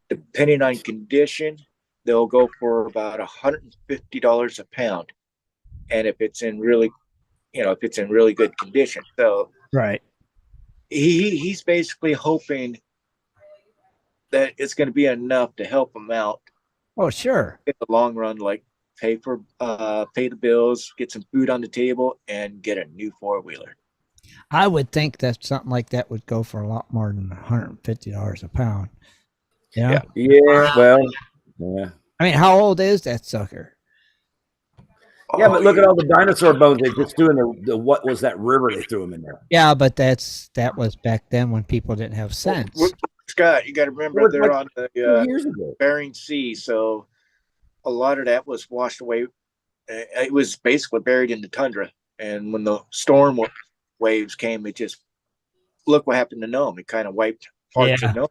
Depending on condition, they'll go for about $150 a pound. And if it's in really good condition. So right. He's basically hoping that it's going to be enough to help him out. Oh, sure. In the long run, like pay the bills, get some food on the table, and get a new 4-wheeler. I would think that something like that would go for a lot more than $150 a pound. Yeah. Well, yeah. I mean, how old is that sucker? Yeah, but look at all the dinosaur bones they just threw in the what was that river they threw them in there? Yeah, but that was back then when people didn't have sense. Scott, you got to remember they're on the years ago. Bering Sea, so a lot of that was washed away. It was basically buried in the tundra, and when the storm waves came, it just look what happened to Nome. It kind of wiped parts of Nome.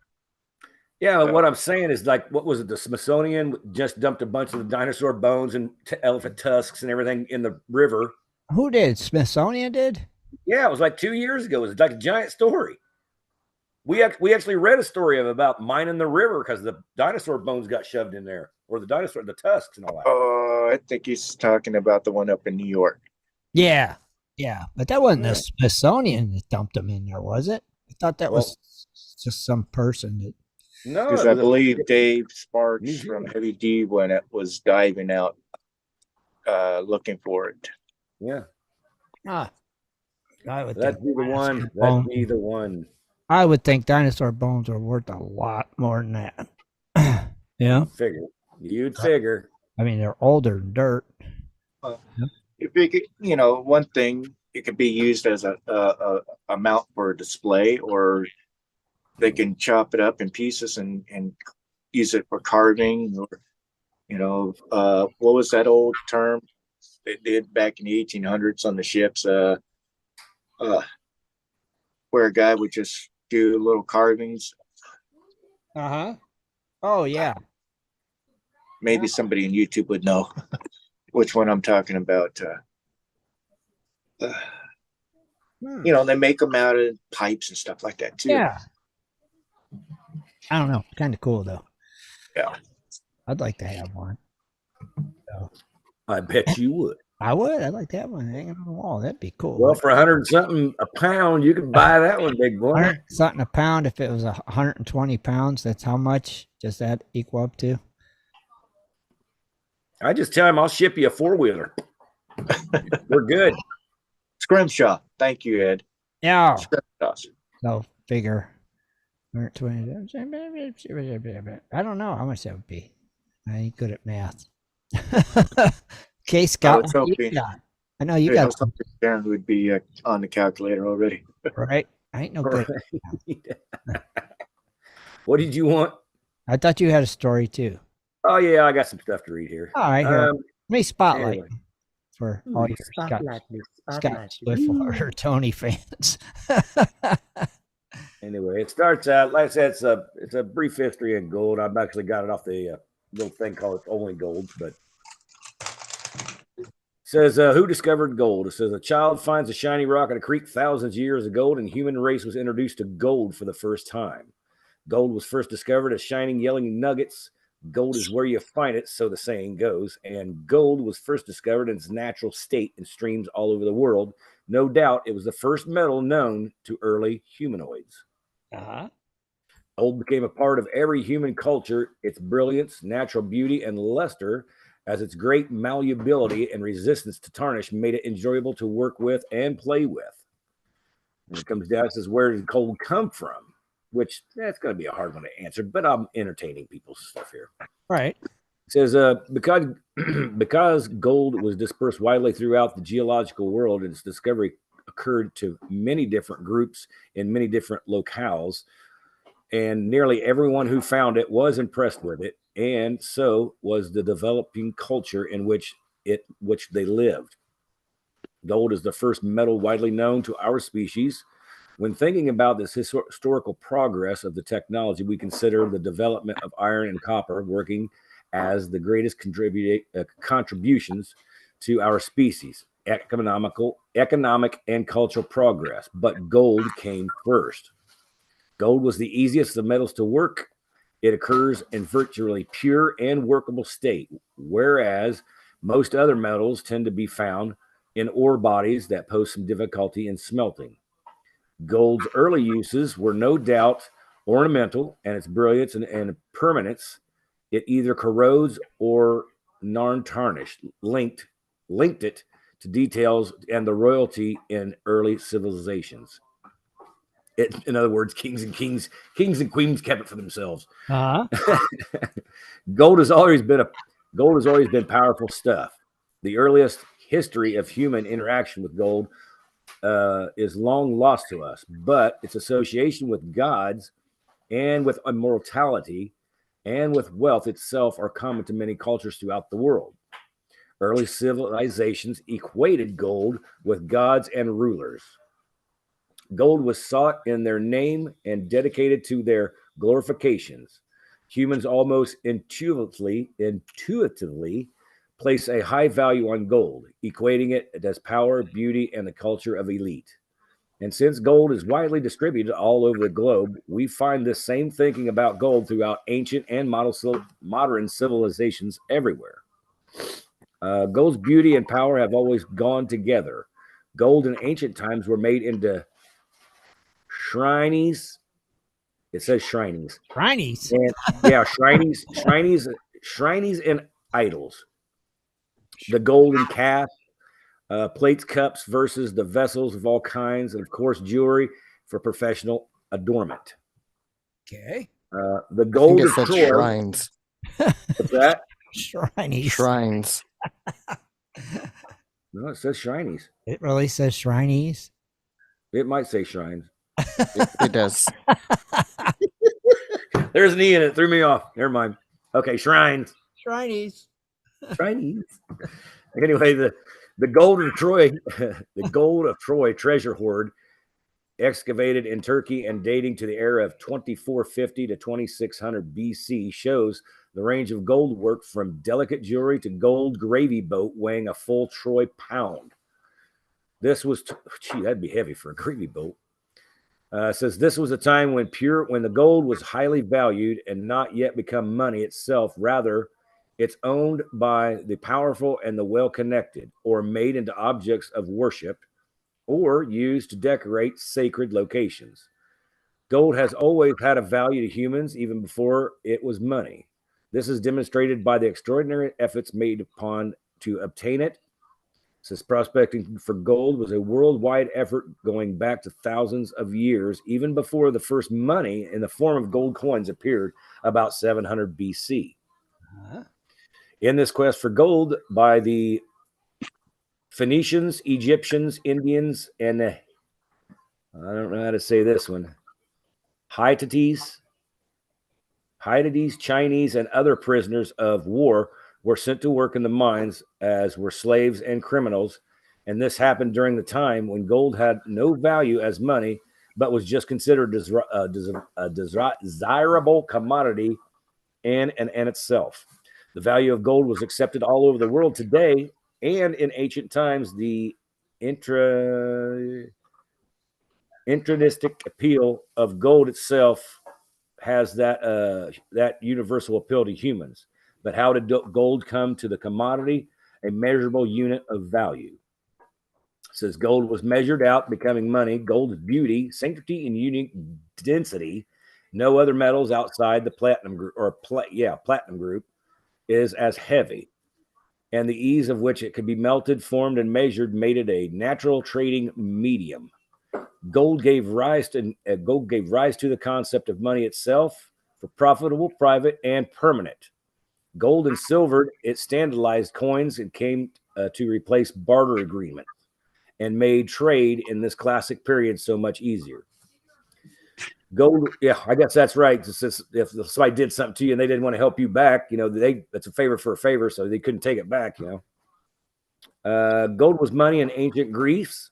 Yeah, what I'm saying is, like, what was it? The Smithsonian just dumped a bunch of the dinosaur bones and elephant tusks and everything in the river. Who did? Smithsonian did? Yeah, it was like 2 years ago. It was like a giant story. We actually read a story about mining the river because the dinosaur bones got shoved in there, or the tusks and all that. I think he's talking about the one up in New York. Yeah, but that wasn't the Smithsonian that dumped them in there, was it? I thought that was just some person that. No, because I believe Dave Sparks from Heavy D when it was diving out, looking for it. Yeah. That'd be the one. That'd be the one. I would think dinosaur bones are worth a lot more than that. Yeah. You'd figure. I mean, they're older than dirt. If it could, one thing, it could be used as a mount for a display, or they can chop it up in pieces and use it for carving, or what was that old term they did back in the 1800s on the ships, where a guy would just do little carvings. Oh yeah. Maybe somebody in YouTube would know which one I'm talking about. They make them out of pipes and stuff like that too. Yeah. I don't know. Kind of cool though. Yeah. I'd like to have one. I bet you would. I would. I'd like to have one hanging on the wall. That'd be cool. Well, for 100 and something a pound, you can buy that one, big boy. 100 something a pound. If it was 120 pounds, that's how much does that equal up to? I just tell him I'll ship you a 4-wheeler. We're good. Scrimshaw. Thank you, Ed. Yeah. Scrimshaw. So figure 120. I don't know how much that would be. I ain't good at math. Okay, Scott. What you got? I know you got something. Darren would be on the calculator already. Right? I ain't no good. What did you want? I thought you had a story too. Oh yeah, I got some stuff to read here. All right, here. Let me spotlight anyway. for all your Scott Swift or Tony fans. Anyway, it starts out, like I said, it's a brief history of gold. I've actually got it off the little thing called It's Only Gold, but it says, who discovered gold? It says, a child finds a shiny rock in a creek thousands of years ago, and the human race was introduced to gold for the first time. Gold was first discovered as shining yellow nuggets. Gold is where you find it, so the saying goes. And gold was first discovered in its natural state in streams all over the world. No doubt it was the first metal known to early humanoids. Gold became a part of every human culture. Its brilliance, natural beauty, and luster, as its great malleability and resistance to tarnish, made it enjoyable to work with and play with. And it comes down to this, where did gold come from? Which that's going to be a hard one to answer, but I'm entertaining people's stuff here. Right. It says, because gold was dispersed widely throughout the geological world, and its discovery occurred to many different groups in many different locales, and nearly everyone who found it was impressed with it, and so was the developing culture in which they lived. Gold is the first metal widely known to our species. When thinking about this historical progress of the technology, we consider the development of iron and copper working as the greatest contributions to our species, economic and cultural progress. But gold came first. Gold was the easiest of metals to work. It occurs in virtually pure and workable state, whereas most other metals tend to be found in ore bodies that pose some difficulty in smelting. Gold's early uses were no doubt ornamental, and its brilliance and permanence, it either corrodes or non-tarnished, linked it to details and the royalty in early civilizations. In other words, kings and queens kept it for themselves. Gold has always been powerful stuff. The earliest history of human interaction with gold is long lost to us, but its association with gods and with immortality and with wealth itself are common to many cultures throughout the world. Early civilizations equated gold with gods and rulers. Gold was sought in their name and dedicated to their glorifications. Humans almost intuitively place a high value on gold, equating it as power, beauty, and the culture of elite. And since gold is widely distributed all over the globe, we find this same thinking about gold throughout ancient and modern civilizations everywhere. Gold's beauty and power have always gone together. Gold in ancient times were made into shrinies. It says shrinies. Shrinies? Yeah, shrinies and idols. The golden calf, plates, cups, versus the vessels of all kinds, and of course, jewelry for professional adornment. Okay. The gold of Troy. Shrines. What's that? Shrines. No, it says shrinies. It really says shrinies? It might say shrines. It does. There's an E in it. Threw me off. Never mind. Okay, shrines. Shrinies. Shrinies. Anyway, the gold of Troy, the gold of Troy treasure hoard, excavated in Turkey and dating to the era of 2450 to 2600 BC, shows the range of gold work from delicate jewelry to gold gravy boat weighing a full Troy pound. This was, that'd be heavy for a gravy boat. Says this was a time when the gold was highly valued and not yet become money itself. Rather, It's owned by the powerful and the well-connected, or made into objects of worship, or used to decorate sacred locations. Gold has always had a value to humans even before it was money. This is demonstrated by the extraordinary efforts made upon to obtain it. Since prospecting for gold was a worldwide effort going back to thousands of years, even before the first money in the form of gold coins appeared about 700 BC. In this quest for gold by the Phoenicians, Egyptians, Indians, and I don't know how to say this one, Hittites, Chinese, and other prisoners of war were sent to work in the mines as were slaves and criminals. And this happened during the time when gold had no value as money, but was just considered a desirable commodity in itself. The value of gold was accepted all over the world today, and in ancient times, the intrinsic appeal of gold itself has that universal appeal to humans. But how did gold come to the commodity, a measurable unit of value? It says gold was measured out, becoming money. Gold's beauty, sanctity, and unique density. No other metals outside the platinum group platinum group is as heavy, and the ease of which it could be melted, formed, and measured made it a natural trading medium. Gold gave rise to the concept of money itself for profitable, private, and permanent. Gold and silver, it standardized coins and came to replace barter agreements and made trade in this classic period so much easier. Gold, yeah, I guess that's right. If somebody did something to you and they didn't want to help you back, that's a favor for a favor, so they couldn't take it back. Gold was money in ancient Greece.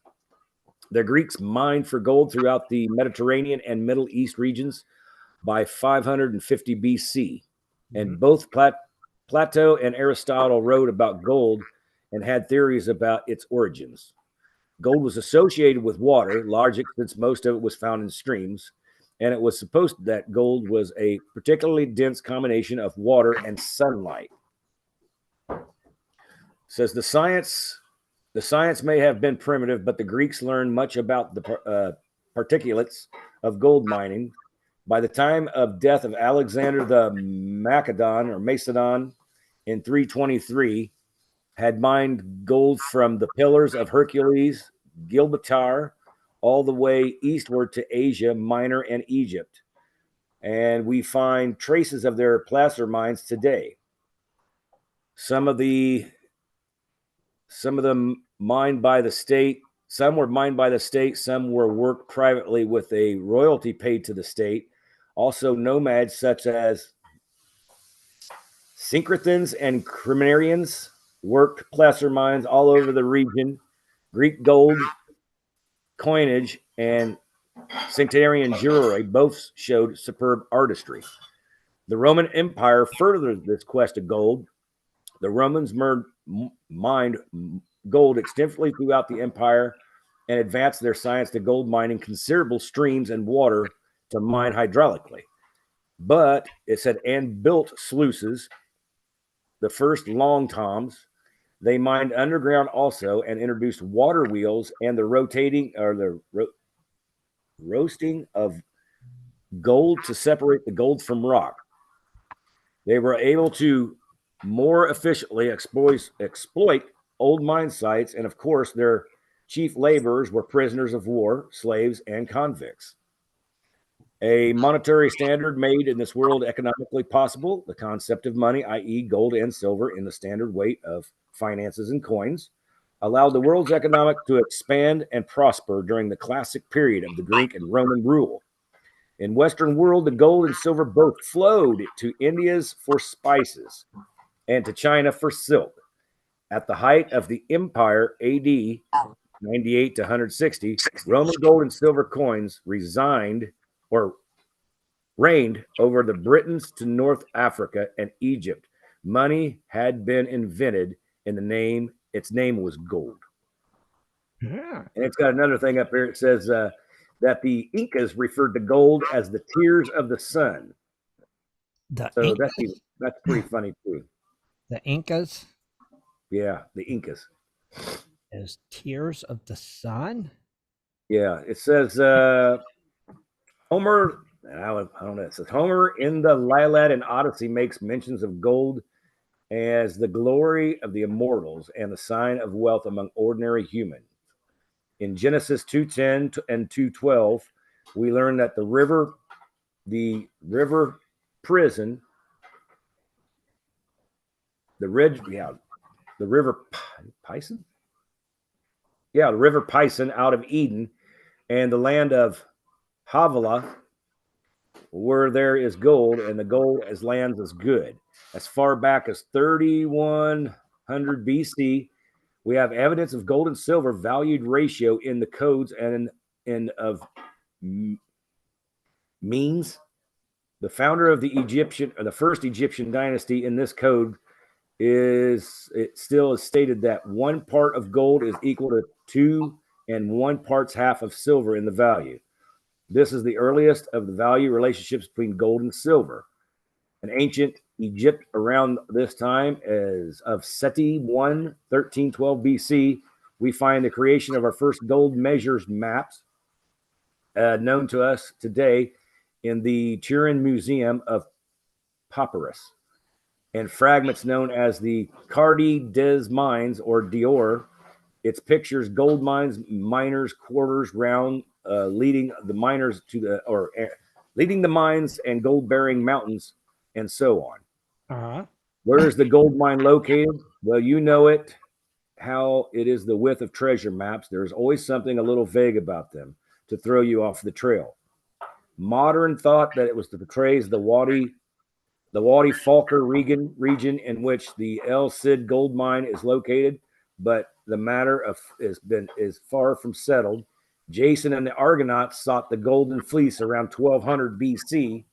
The Greeks mined for gold throughout the Mediterranean and Middle East regions by 550 BC. And both Plato and Aristotle wrote about gold and had theories about its origins. Gold was associated with water, logic, since most of it was found in streams. And it was supposed that gold was a particularly dense combination of water and sunlight. It says the science may have been primitive, but the Greeks learned much about the particulates of gold mining. By the time of death of Alexander the Macedon in 323, had mined gold from the pillars of Hercules, Gibraltar, all the way eastward to Asia Minor and Egypt. And we find traces of their placer mines today. Some of them mined by the state. Some were mined by the state. Some were worked privately with a royalty paid to the state. Also, nomads such as syncretins and criminarians worked placer mines all over the region. Greek gold coinage and centenarian jewelry both showed superb artistry. The Roman Empire furthered this quest of gold. The Romans mined gold extensively throughout the empire and advanced their science to gold mining considerable streams and water to mine hydraulically. But it said, and built sluices, the first long toms. They mined underground also and introduced water wheels and the roasting of gold to separate the gold from rock. They were able to more efficiently exploit old mine sites, and of course, their chief laborers were prisoners of war, slaves, and convicts. A monetary standard made in this world economically possible, the concept of money, i.e., gold and silver, in the standard weight of finances and coins, allowed the world's economic to expand and prosper during the classic period of the Greek and Roman rule. In Western world, the gold and silver both flowed to India's for spices and to China for silk. At the height of the empire, AD 98 to 160, Roman gold and silver coins reigned over the Britons to North Africa and Egypt. Money had been invented its name was gold. Yeah. And it's got another thing up here. It says that the Incas referred to gold as the tears of the sun. So that's pretty funny too. The Incas Yeah, the Incas. as Tears of the Sun. Yeah, it says Homer. I don't know. It says Homer in the Iliad and Odyssey makes mentions of gold as the glory of the immortals and the sign of wealth among ordinary humans. In Genesis 2:10 and 2:12, we learn that the river prison, the river Pison, the river Pison out of Eden, and the land of Havilah, where there is gold, and the gold as lands is good. As far back as 3100 BC, we have evidence of gold and silver valued ratio in the codes and of means. The founder of the first Egyptian dynasty in this code still is stated that 1 part of gold is equal to 2 and 1 part's half of silver in the value. This is the earliest of the value relationships between gold and silver. In ancient Egypt around this time as of Seti 1, 1312 BC, we find the creation of our first gold measures maps known to us today in the Turin Museum of Papyrus, and fragments known as the Cardi des Mines or Dior. Its pictures gold mines, miners' quarters round, leading the mines and gold-bearing mountains, and so on. Uh-huh. Where is the gold mine located? Well, you know it. How it is the width of treasure maps. There's always something a little vague about them to throw you off the trail. Modern thought that it was to portray the Wadi Falkir region in which the El Cid gold mine is located, but the matter is far from settled. Jason and the Argonauts sought the golden fleece around 1200 BC.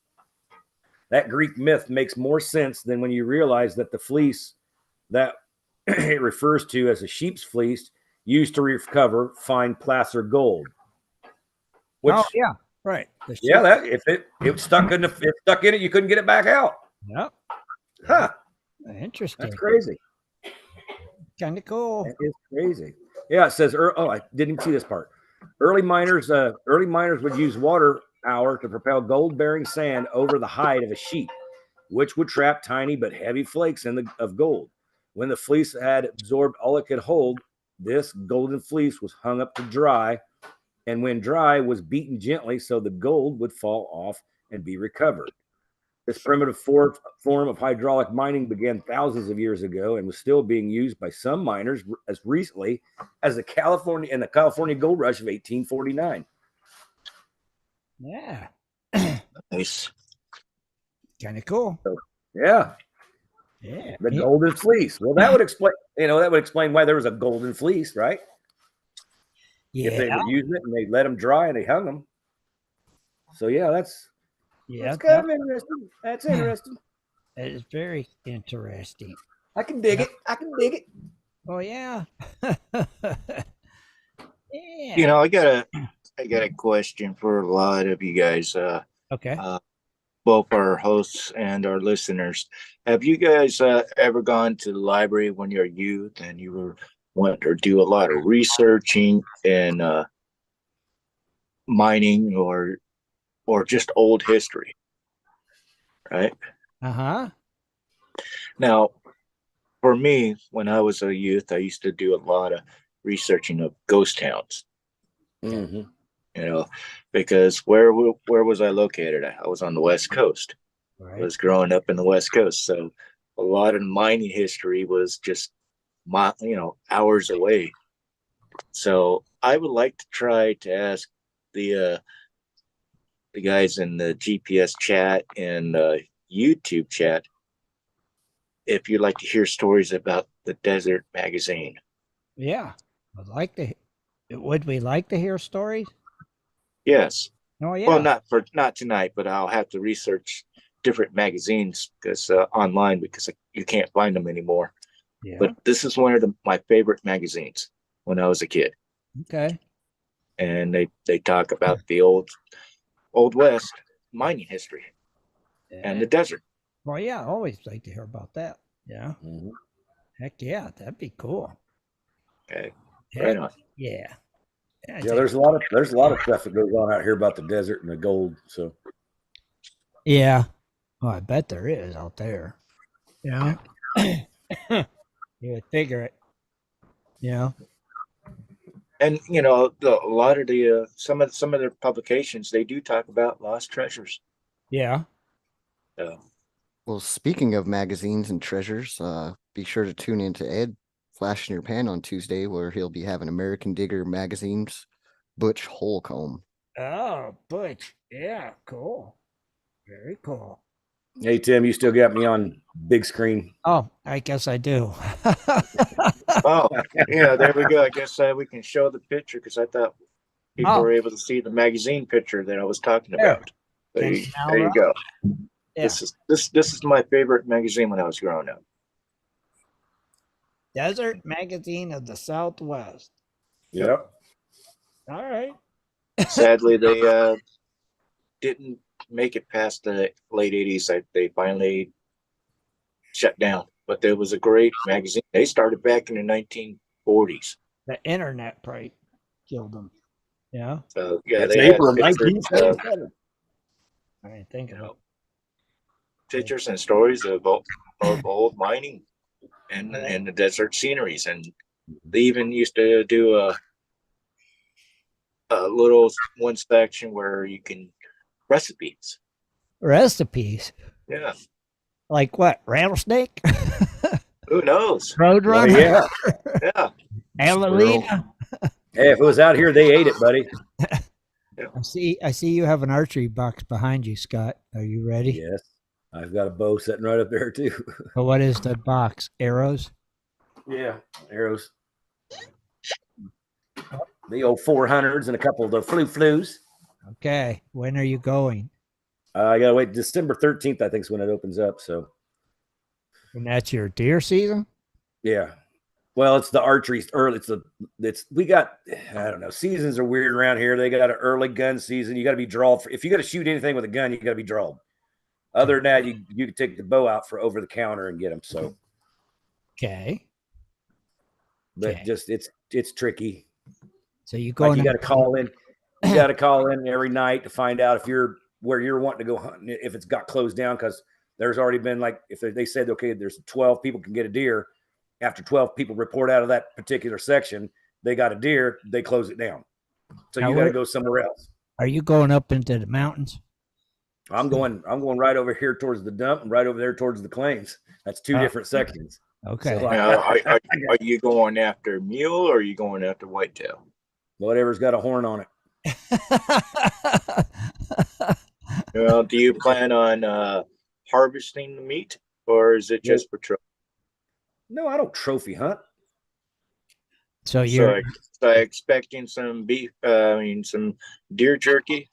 That Greek myth makes more sense than when you realize that the fleece that it refers to as a sheep's fleece used to recover fine placer gold. Which, right. That if it stuck in it, you couldn't get it back out. Yep. Huh. Interesting. That's crazy. Kind of cool. That is crazy. Yeah, it says. I didn't see this part. Early miners would use water power to propel gold-bearing sand over the hide of a sheep, which would trap tiny but heavy flakes of gold. When the fleece had absorbed all it could hold, this golden fleece was hung up to dry, and when dry, was beaten gently so the gold would fall off and be recovered. This primitive form of hydraulic mining began thousands of years ago and was still being used by some miners as recently as the California Gold Rush of 1849. Yeah. Nice. Kind of cool. So, yeah. Yeah. The golden fleece. Well, that would explain why there was a golden fleece, right? Yeah. If they were using it and they let them dry and they hung them. So that's kind of interesting. That's interesting. That is very interesting. I can dig it. Oh yeah. Yeah. I got a question for a lot of you guys. Okay. Both our hosts and our listeners. Have you guys ever gone to the library when you're a youth and you were wanting to do a lot of researching and mining or just old history, right? Uh-huh. Now, for me, when I was a youth, I used to do a lot of researching of ghost towns. Mm-hmm. Because where was I located? I was on the West Coast. Right. I was growing up in the West Coast, so a lot of mining history was just hours away. So I would like to try to ask the guys in the GPS chat and YouTube chat if you'd like to hear stories about the Desert Magazine. Yeah. Would we like to hear stories? Yes. Oh yeah. Well, not tonight, but I'll have to research different magazines because online because you can't find them anymore. Yeah. But this is one of my favorite magazines when I was a kid. Okay. And they talk about the old West mining history and the desert. Well, yeah, I always like to hear about that. Yeah. Mhm. Heck yeah, that'd be cool. Okay. Heck Right on. yeah. Yeah, Yeah, there's a lot of stuff that goes on out here about the desert and the gold. So yeah. Oh, I bet there is out there. You know? You would figure it. You know? And a lot of the some of their publications, they do talk about lost treasures. Yeah. So Well, speaking of magazines and treasures, be sure to tune in to Ed Flash in Your Pan on Tuesday, where he'll be having American Digger Magazine's Butch Holcomb. Oh, Butch. Yeah, cool. Very cool. hey Tim, you still got me on big screen. Oh, I guess I do. oh yeah, there we go. I guess we can show the picture because I thought people were able to see the magazine picture that I was talking There. about. So Can there you now, you Rob? go. Yeah. This is my favorite magazine when I was growing up. Desert Magazine of the Southwest. Yep. All right. Sadly, they didn't make it past the late '80s. They finally shut down. But there was a great magazine. They started back in the 1940s. The internet probably killed them. Yeah. So yeah, It's they had April of pictures, 1977. I didn't think of it. pictures and stories of old mining and the desert sceneries, and they even used to do a little one section where you can recipes. Recipes. Yeah, Like what? Rattlesnake? who knows? Roadrunner? Yeah. Yeah, Alalina? Hey, if it was out here, they ate it, buddy. I see you have an archery box behind you, Scott. Are you ready? Yes. I've got a bow sitting right up there too. But what is the box? Arrows? Yeah, arrows. The old 400s and a couple of the flus. Okay. When are you going? I gotta wait. December 13th, I think, is when it opens up. So And that's your deer season? yeah. Well, it's the archery early. We got, I don't know. Seasons are weird around here. They got an early gun season. You got to be drawed. If you got to shoot anything with a gun, you got to be drawed. Other than that, you can take the bow out for over the counter and get them. So Okay. but Okay. just it's tricky. So you go Like you got to call in. You got to call in every night to find out if you're where you're wanting to go hunting. If it's got closed down, because there's already been like if they said okay, there's 12 people can get a deer. After 12 people report out of that particular section, they got a deer. They close it down. So Now you got to go somewhere else. Are you going up into the mountains? I'm going right over here towards the dump and right over there towards the claims. That's two different sections. Okay. So Now, are you going after mule or are you going after whitetail? whatever's got a horn on it. Well, do you plan on harvesting the meat, or is it just for trophy? No, I don't trophy hunt. So you're So expecting some beef. Some deer jerky.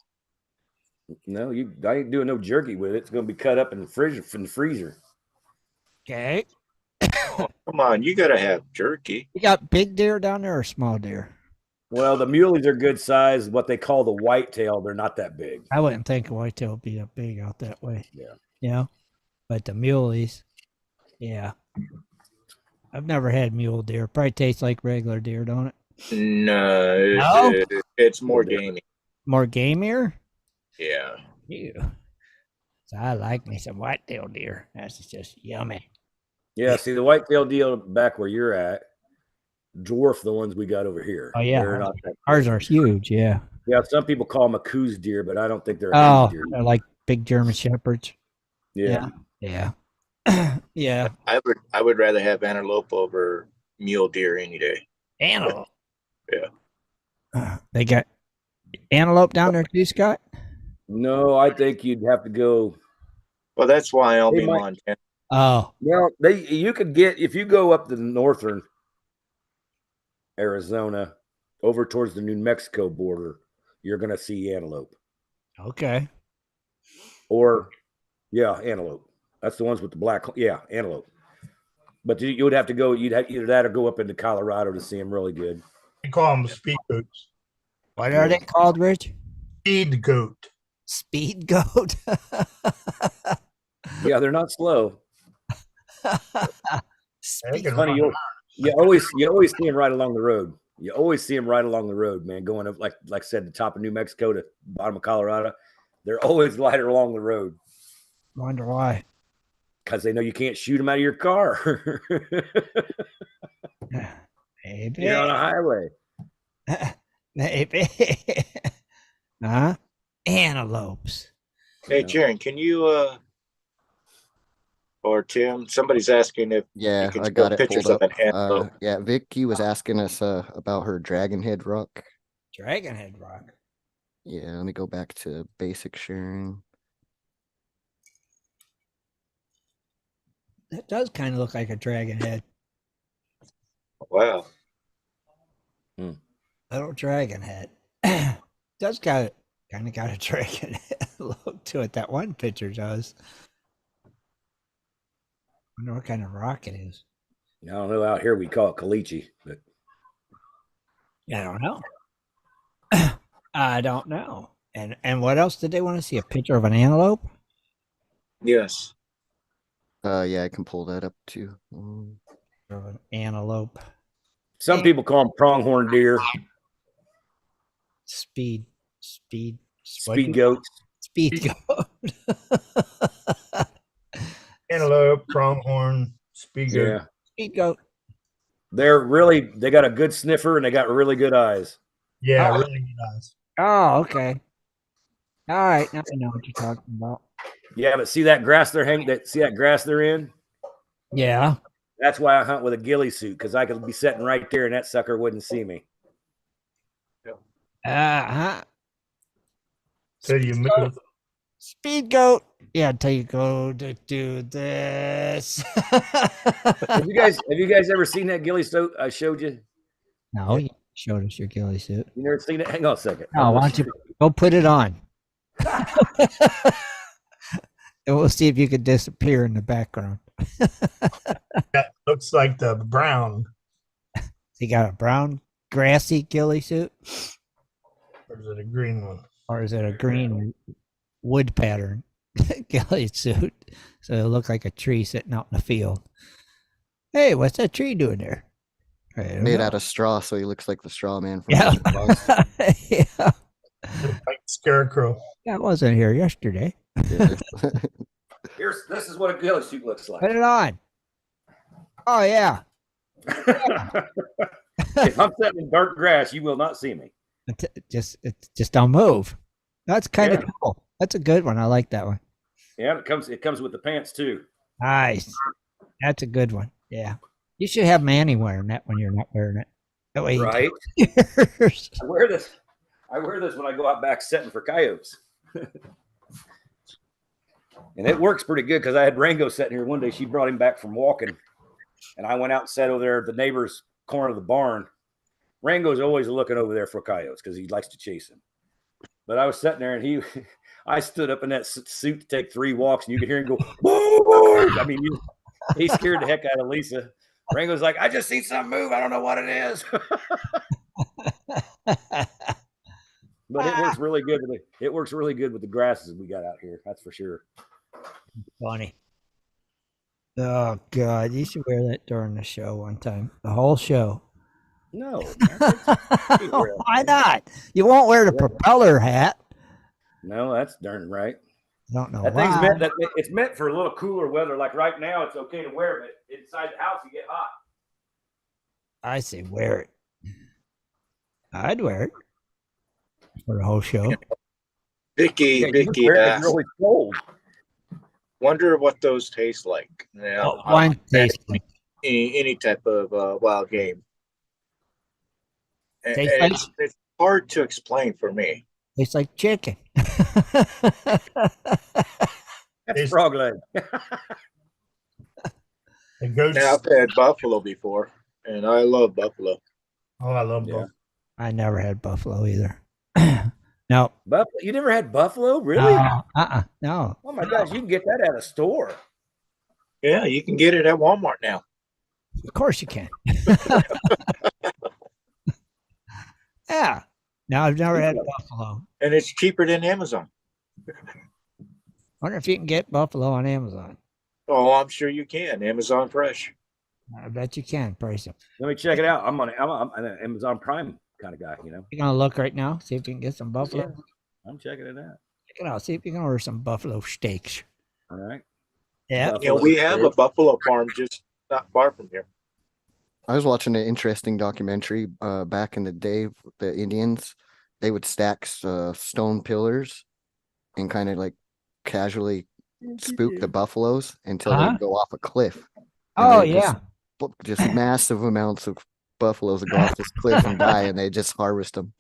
No, I ain't doing no jerky with it. It's going to be cut up in the freezer. okay. Oh, come on, you gotta have jerky. You got big deer down there or small deer? Well, the muleys are good size. What they call the whitetail, they're not that big. I wouldn't think a whitetail would be that big out that way. Yeah. You know? But the muleys, yeah. I've never had mule deer. Probably tastes like regular deer, don't it? No, it's more gamey. More gamier? Yeah. Ew. So I like me some whitetail deer. That's just yummy. Yeah, see, the whitetail deal back where you're at dwarf the ones we got over here. Oh, yeah. They're not that Ours are huge, yeah. Yeah, some people call them a coos deer, but I don't think they're a Oh, coos deer. they're like big German shepherds. Yeah. Yeah. Yeah. I would rather have antelope over mule deer any day. Antelope. Yeah. They got antelope down there too, Scott? No, I think you'd have to go. Well, that's Wyoming, They might- Montana. Oh. Well, you could get if you go up the northern Arizona over towards the New Mexico border, you're going to see antelope. Okay. Or, yeah, antelope. That's the ones with the black. Yeah, antelope. But you would have to go. You'd have either that or go up into Colorado to see them really good. They call them speed goats. What are they called, Rich? Speed goat. Speed goat. Yeah, they're not slow. They can Funny, run. you always see them right along the road. You always see them right along the road, man, going up like I said, the top of New Mexico to bottom of Colorado. They're always lighter along the road Wonder why. because they know you can't shoot them out of your car. Maybe. You're on a highway. Maybe. Huh? Antelopes. Hey, Yeah. Jaron, can you or Tim? Somebody's asking if Yeah, you can I show got it pictures pulled of up. an antelope. Yeah, Vicky was asking us about her dragon head rock. Dragon head rock. Yeah, let me go back to basic sharing. That does kind of look like a dragon head. Wow. Little dragon head. Does kind of got a dragon head look to it. That one picture does. Wonder what kind of rock it is. I don't know. Out here we call it caliche, but I don't know. I don't know. And what else did they want to see? A picture of an antelope? Yes. Yeah, I can pull that up too. Of an antelope. some people call them pronghorn deer, Speed goats. Speed goat. Antelope, pronghorn, speaker. Yeah, Speed goat. they got a good sniffer and they got really good eyes. Yeah, Oh. really good eyes. Oh, okay. All right, now I know what you're talking about. Yeah, but see that grass they're in? Yeah. That's why I hunt with a ghillie suit, because I could be sitting right there and that sucker wouldn't see me. Uh-huh. So you move. Speed goat. Yeah, until you go to do this. Have you guys ever seen that ghillie suit I showed you? No, you showed us your ghillie suit. You never seen it? Hang on a second. No, why don't you go put it on? And we'll see if you could disappear in the background. That looks like the brown. You got a brown, grassy ghillie suit? Or is it a green one? Or is it a green wood pattern ghillie suit? So it'll look like a tree sitting out in the field. Hey, what's that tree doing there? Made out of straw, so he looks like the straw man from Yeah. Wizard of Oz. Yeah. Like scarecrow. That wasn't here yesterday. Yeah. This is what a ghillie suit looks like. Put it on. Oh, yeah. If I'm sitting in dark grass, you will not see me. Just don't move. That's kind of Yeah. cool. That's a good one. I like that one. Yeah, it comes with the pants too. Nice. That's a good one. Yeah. You should have Manny wearing that when you're not wearing it. That way Right. you I wear this when I go out back setting for coyotes. And it works pretty good because I had Rango sitting here one day. She brought him back from walking. And I went out and sat over there at the neighbor's corner of the barn. Rango's always looking over there for coyotes because he likes to chase them. But I was sitting there and I stood up in that suit to take 3 walks and you could hear him go, whoa! I mean, he scared the heck out of Lisa. Rango's like, I just see something move. I don't know what it is. But it works really good. It works really good with the grasses we got out here. That's for sure. Funny. Oh God, you should wear that during the show one time. The whole show. No. Why not? You won't wear the propeller hat. No, that's darn right. Don't know That why. thing's it's meant for a little cooler weather. Like right now, it's okay to wear, but inside the house you get hot. I say wear it. I'd wear it for the whole show. Vicky It's asked, really cold. wonder what those taste like. Now, One tastes like any type of wild game. And Tastes like- it's hard to explain for me. tastes like chicken. That's frog leg. It goes. Now, I've had buffalo before, and I love buffalo. Oh, I love Yeah. both. I never had buffalo either. No. Buffalo? You never had buffalo? Really? No. Oh my gosh, you can get that at a store. Yeah, you can get it at Walmart now. Of course you can. Yeah. No, I've never had buffalo. And it's cheaper than Amazon. Wonder if you can get buffalo on Amazon. Oh, I'm sure you can. Amazon Fresh. I bet you can price them. Let me check it out. I'm an Amazon Prime kind of guy, you know. You're gonna look right now, see if you can get some buffalo. Yeah, I'm checking it out. Check it out. See if you can order some buffalo steaks. All right. Yeah. Yeah, we have a buffalo farm just not far from here. I was watching an interesting documentary back in the day. The Indians, they would stack stone pillars and kind of like casually spook the buffaloes until they go off a cliff. And Oh they yeah. just massive amounts of buffaloes that go off this cliff and die, and they just harvest them.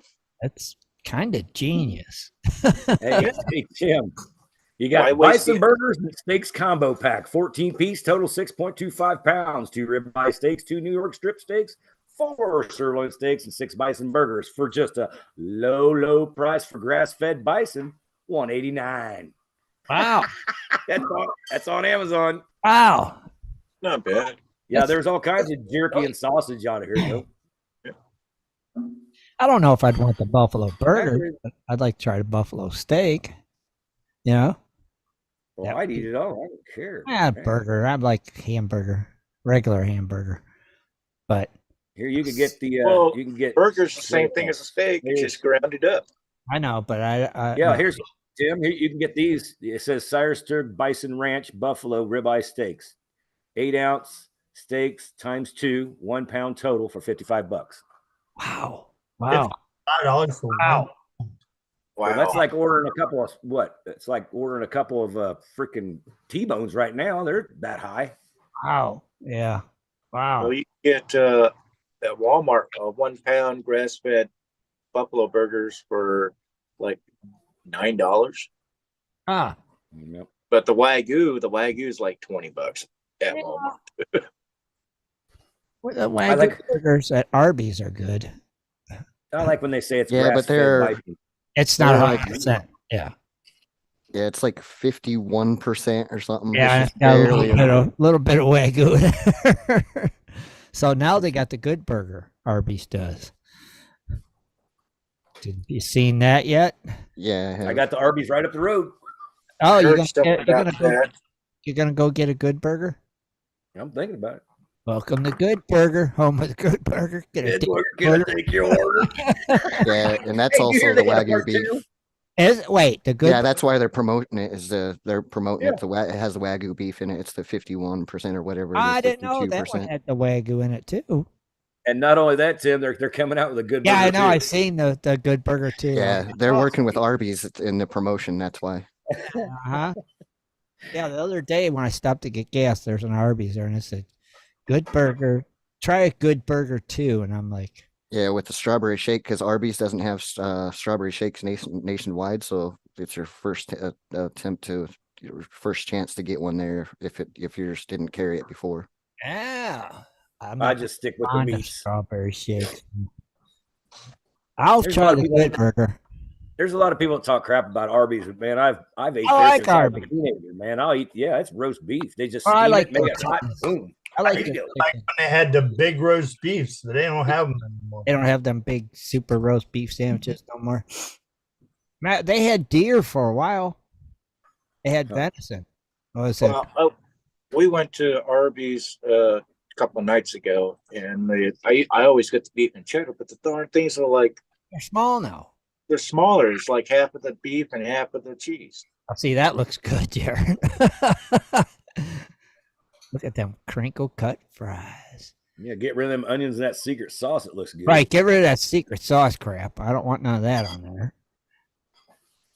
That's kind of genius. Hey, Tim, you got bison burgers and steaks combo pack, 14 piece, total 6.25 pounds, 2 ribeye steaks, 2 New York strip steaks, 4 sirloin steaks, and 6 bison burgers for just a low price for grass-fed bison, $189. Wow. That's on Amazon. Wow. Not bad. Yeah, there's all kinds of jerky and sausage out of here, though. I don't know if I'd want the buffalo burger, but I'd like to try the buffalo steak. You know? Well, I'd eat it all. I don't care. Yeah, burger. I'd like hamburger, regular hamburger. But here you can get the you can get burgers the same thing as a steak. It's just grounded up. I know, but yeah, here's Tim. Here you can get these. It says Sirensburg Bison Ranch Buffalo Ribeye Steaks, 8-ounce steaks times 2, 1 pound total for $55. Wow. Wow. $5 for wow. Well, that's like ordering a couple of what? It's like ordering a couple of freaking T-bones right now. They're that high. Wow. Yeah. Wow. Well, you get at Walmart 1 pound grass-fed buffalo burgers for like $9. Ah. Yep. But the Wagyu is like $20 at Walmart. Well, the Wagyu burgers at Arby's are good. I like when they say it's but they're it's not 100%. Yeah. Yeah, it's like 51% or something. Yeah, a little bit of Wagyu. So now they got the good burger. Arby's does. Did you seen that yet? Yeah, I got the Arby's right up the road. Oh, you're gonna go get a good burger? I'm thinking about it. Welcome to Good Burger, home of the Good Burger. Can I take your order? Yeah, and that's also the Wagyu beef. The good? Yeah, that's why they're promoting it. They're promoting it. It has the Wagyu beef in it. It's the 51% or whatever. I didn't know that one had the Wagyu in it too. And not only that, Tim, they're coming out with a good burger. Yeah, I know. Too. I've seen the Good Burger too. Yeah, they're working with Arby's in the promotion. That's why. Uh-huh. Yeah, the other day when I stopped to get gas, there's an Arby's there, and it said, "Good Burger. Try a Good Burger too." And I'm like, yeah, with the strawberry shake, because Arby's doesn't have strawberry shakes nationwide, so it's your first first chance to get one there if yours didn't carry it before. Yeah, I just stick with the meat. Strawberry shake. I'll try the Good Burger. There's a lot of people that talk crap about Arby's, but man, I've ate I since like I was a Arby's. teenager, man. I'll eat. Yeah, it's roast beef. They just I like it, make it hot, boom. I like like when they had the big roast beefs, but they don't have them anymore. They don't have them big super roast beef sandwiches no more. Matt, they had deer for a while. They had venison. We went to Arby's a couple of nights ago, and I always get the beef and cheddar, but the darn things are like they're small now. They're smaller. It's like half of the beef and half of the cheese. I'll see. That looks good, Jared. Look at them crinkle cut fries. Yeah, get rid of them onions and that secret sauce. It looks good. Right, get rid of that secret sauce crap. I don't want none of that on there.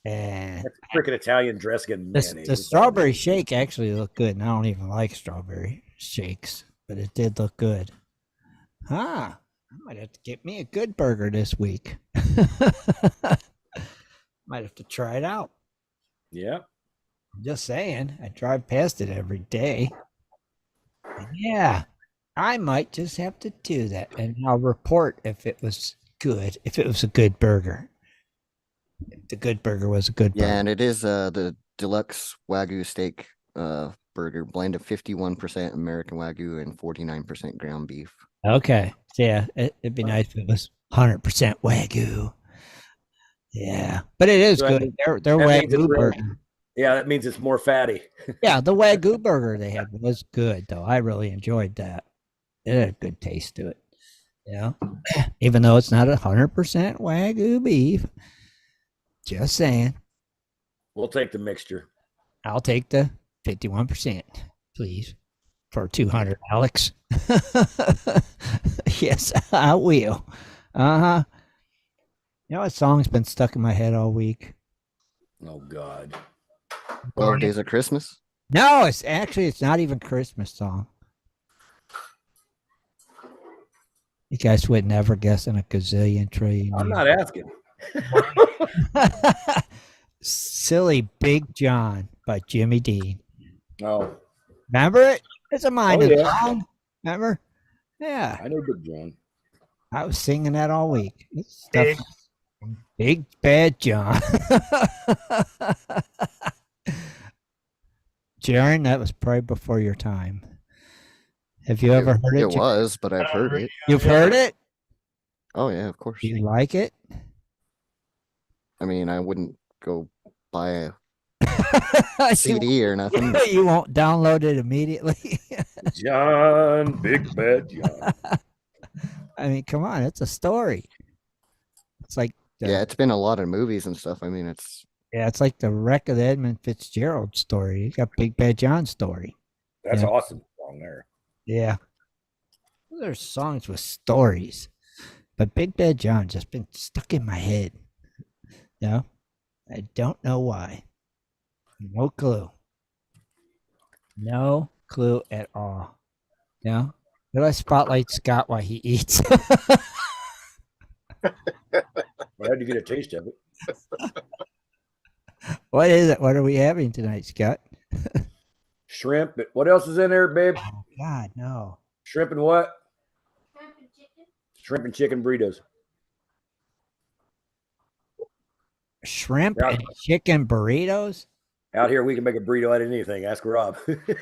And that's freaking Italian dressing and mayonnaise. The strawberry shake actually looked good, and I don't even like strawberry shakes, but it did look good. I might have to get me a Good Burger this week. Might have to try it out. Yeah. I'm just saying. I drive past it every day. Yeah, I might just have to do that, and I'll report if it was good. If it was a good burger, if the Good Burger was a good burger. Yeah, and it is the deluxe Wagyu steak burger, blend of 51% American Wagyu and 49% ground beef. Okay, so yeah, it'd be nice if it was 100% Wagyu. Yeah, but it is good. They're Wagyu burger. Yeah, that means it's more fatty. Yeah, the Wagyu burger they had was good, though. I really enjoyed that. It had a good taste to it. Yeah. Even though it's not 100% Wagyu beef. Just saying. We'll take the mixture. I'll take the 51%, please, for 200, Alex. Yes, I will. Uh-huh. You know what song's been stuck in my head all week? Oh, God. 12 Days of Christmas. No, it's not even a Christmas song. You guys would never guess in a gazillion trillion I'm years. not asking. Silly Big John by Jimmy Dean. Oh, Remember it? It's a minded yeah. song. Remember? Yeah. I know Big John. I was singing that all week. It's stuff. Big Bad John. Jaron, that was probably before your time. Have you ever heard it? It was, but I've heard it. You've heard it? Oh yeah, of course. Do you like it? I mean, I wouldn't go buy a CD or nothing. You won't download it immediately. John, Big Bad John. I mean, come on, it's a story. It's like Yeah, it's been a lot of movies and stuff. I mean, it's like the wreck of the Edmund Fitzgerald story. You got Big Bad John's story. That's awesome song there. Yeah. There's songs with stories. But Big Bad John just been stuck in my head. No, I don't know why. No clue. No clue at all. Yeah. Did I spotlight Scott while he eats? Well, how'd you get a taste of it? What is it? What are we having tonight, Scott? Shrimp. What else is in there, babe? Oh, God, no. Shrimp and what? Shrimp and chicken. Shrimp and chicken burritos. Shrimp and chicken burritos? Out here, we can make a burrito out of anything. Ask Rob.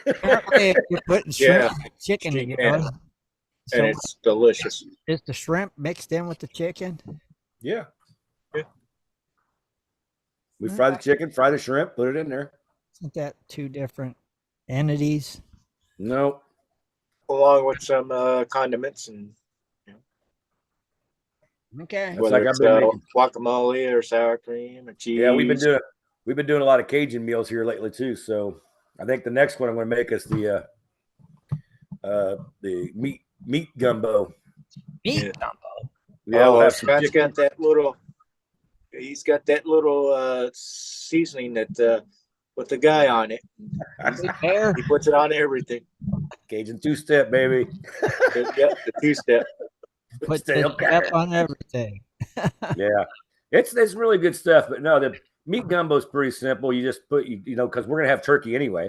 Apparently, if you're putting shrimp and chicken together. And it's delicious. Is the shrimp mixed in with the chicken? Yeah. We fry the chicken, fry the shrimp, put it in there. Isn't that two different entities? No. Along with some condiments and Okay. whether like it's I've been making. guacamole or sour cream or cheese. Yeah, we've been doing a lot of Cajun meals here lately too. So I think the next one I'm going to make is the meat gumbo. Meat gumbo. Yeah, we'll have some Scott's chicken. got that little. He's got that little seasoning that with the guy on it. He puts it on everything. Cajun two-step, baby. Yep, the two-step. Put the step on everything. Yeah, it's really good stuff. But no, the meat gumbo is pretty simple. You just put because we're gonna have turkey anyway.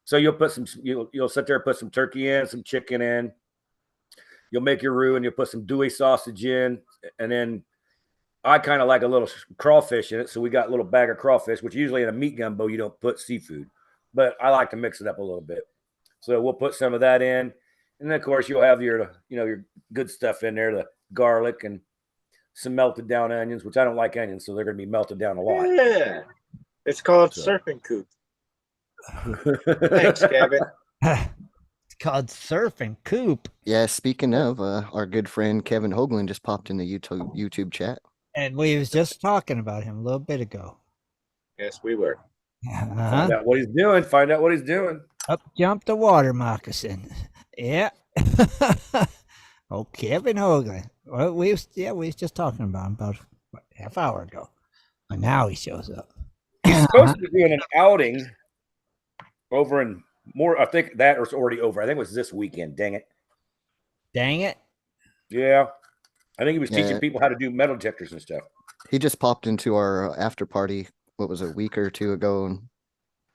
So you'll put you'll sit there and put some turkey in, some chicken in. You'll make your roux and you'll put some Dewey sausage in, and then I kind of like a little crawfish in it. So we got a little bag of crawfish, which usually in a meat gumbo you don't put seafood, but I like to mix it up a little bit. So we'll put some of that in, and then of course you'll have your good stuff in there, the garlic and some melted down onions, which I don't like onions, so they're going to be melted down a lot. Yeah, it's called surfing coop. Thanks, Kevin. It's called surfing coop. Yeah, speaking of, our good friend Kevin Hoagland just popped in the YouTube chat. And we was just talking about him a little bit ago. Yes, we were. Find out what he's doing. Up jumped the water moccasin. Yeah. Oh, Kevin Hoagland. Well, we was just talking about him about a half hour ago. And now he shows up. He's supposed to be doing an outing over in more. I think that was already over. I think it was this weekend. Dang it. Yeah. I think he was teaching people how to do metal detectors and stuff. He just popped into our after party, what was it, a week or two ago, and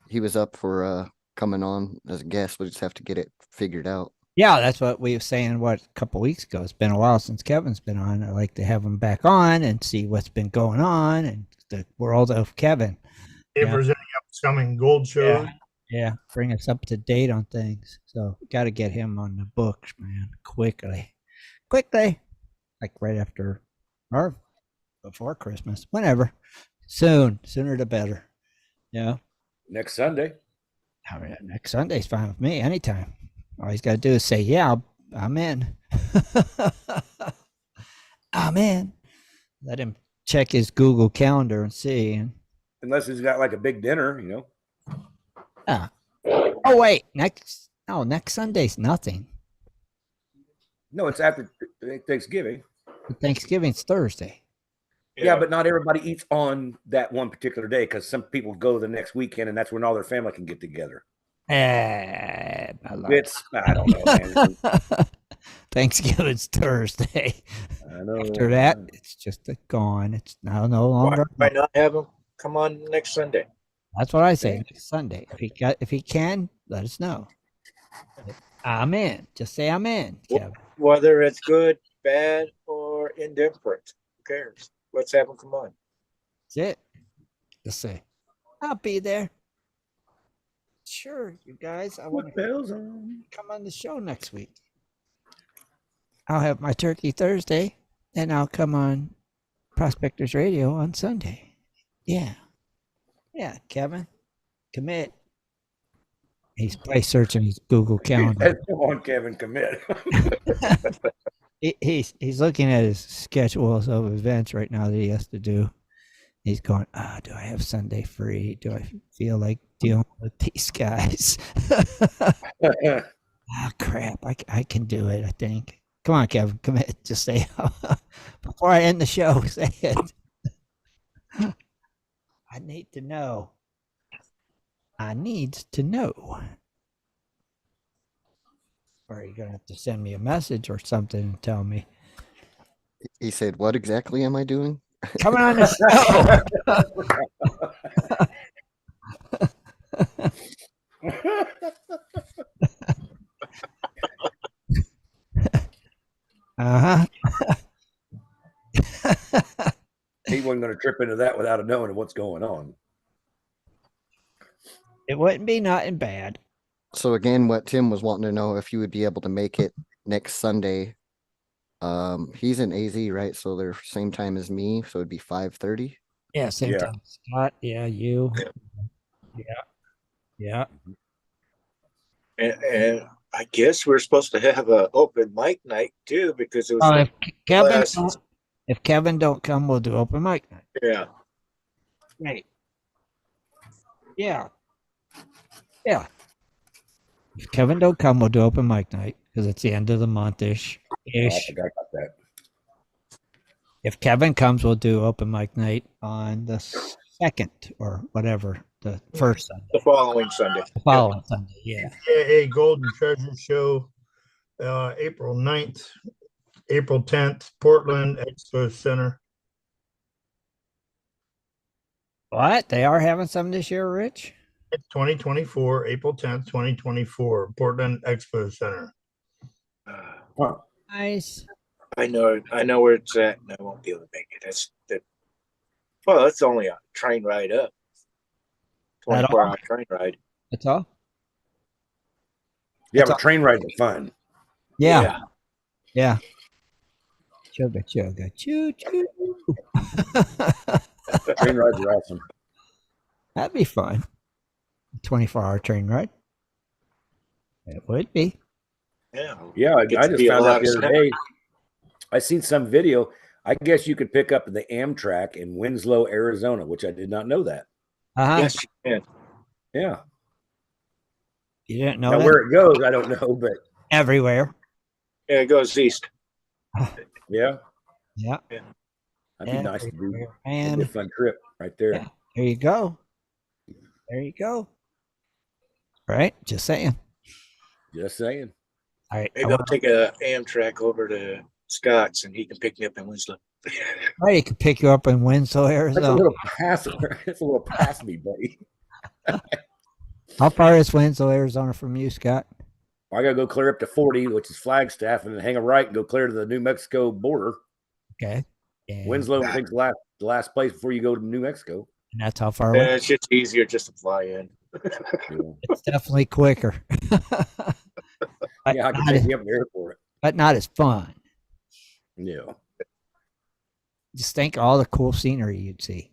he was up for coming on as a guest. We just have to get it figured out. Yeah, that's what we were saying, a couple weeks ago. It's been a while since Kevin's been on. I like to have him back on and see what's been going on and the world of Kevin. If there's any upcoming gold shows. Yeah, bring us up to date on things. So got to get him on the books, man, quickly. Like right after or before Christmas, whenever. Sooner the better. Yeah. Next Sunday. I mean, next Sunday's fine with me. Anytime. All he's got to do is say, "Yeah, I'm in." I'm in. Let him check his Google Calendar and see. Unless he's got like a big dinner, you know. Oh wait, next Sunday's nothing. No, it's after Thanksgiving. Thanksgiving's Thursday. Yeah, but not everybody eats on that one particular day because some people go the next weekend, and that's when all their family can get together. I don't know, man. Thanksgiving's Thursday. I know. After that, it's just gone. It's now no longer. Why not have him come on next Sunday? That's what I say. Next Sunday, if he can, let us know. I'm in. Just say I'm in, Kevin. Whether it's good, bad, or indifferent, who cares? Let's have him come on. That's it. Just say, I'll be there. Sure, you guys. I want to come on the show next week. I'll have my turkey Thursday, and I'll come on Prospectors Radio on Sunday. Yeah. Yeah, Kevin. Commit. He's probably searching his Google Calendar. Come on, Kevin, commit. He's looking at his schedules of events right now that he has to do. He's going, do I have Sunday free? Do I feel like dealing with these guys? Crap. I can do it, I think. Come on, Kevin. Commit. Just say before I end the show, say it. I need to know. I need to know. Or are you going to have to send me a message or something and tell me? He said, what exactly am I doing? Coming on the show. He wasn't going to trip into that without knowing what's going on. It wouldn't be nothing bad. So again, what Tim was wanting to know if you would be able to make it next Sunday. He's in AZ, right? So they're same time as me, so it'd be 5:30. Yeah, same time. Scott, yeah, you. Yeah. And I guess we're supposed to have an open mic night too, because it was if Kevin don't come, we'll do open mic night. Yeah. Right. Yeah. Yeah. If Kevin don't come, we'll do open mic night because it's the end of the month-ish. I forgot about that. If Kevin comes, we'll do open mic night on the 2nd or whatever, the first Sunday. The following Sunday. Sunday, yeah. A Golden Treasure Show, April 9th, April 10th, Portland Expo Center. What? They are having some this year, Rich? It's 2024, April 10th, 2024, Portland Expo Center. Nice. I know where it's at, and I won't be able to make it. That's only a train ride up. 24-hour train ride. That's all? Yeah, but train rides are fun. Yeah. Chugga, chugga, choo, choo. Train rides are awesome. That'd be fun. 24-hour train ride. It would be. Yeah. I just found out the other day. I seen some video. I guess you could pick up the Amtrak in Winslow, Arizona, which I did not know that. Yes, you can. Yeah. You didn't know now that? Where it goes, I don't know, but everywhere. Yeah, it goes east. Yeah. That'd be nice to do. It'd be a fun trip right there. Yeah. There you go. Right? Just saying. All right. Maybe I'll take a Amtrak over to Scott's and he can pick me up in Winslow. Right, he can pick you up in Winslow, Arizona. It's a little past me, buddy. How far is Winslow, Arizona from you, Scott? I gotta go clear up to 40, which is Flagstaff, and then hang a right and go clear to the New Mexico border. Okay. Winslow, I think, the last place before you go to New Mexico. And that's how far away? It's just easier just to fly in. It's definitely quicker. I can take you up there for it. But not as fun. Yeah. Just think all the cool scenery you'd see.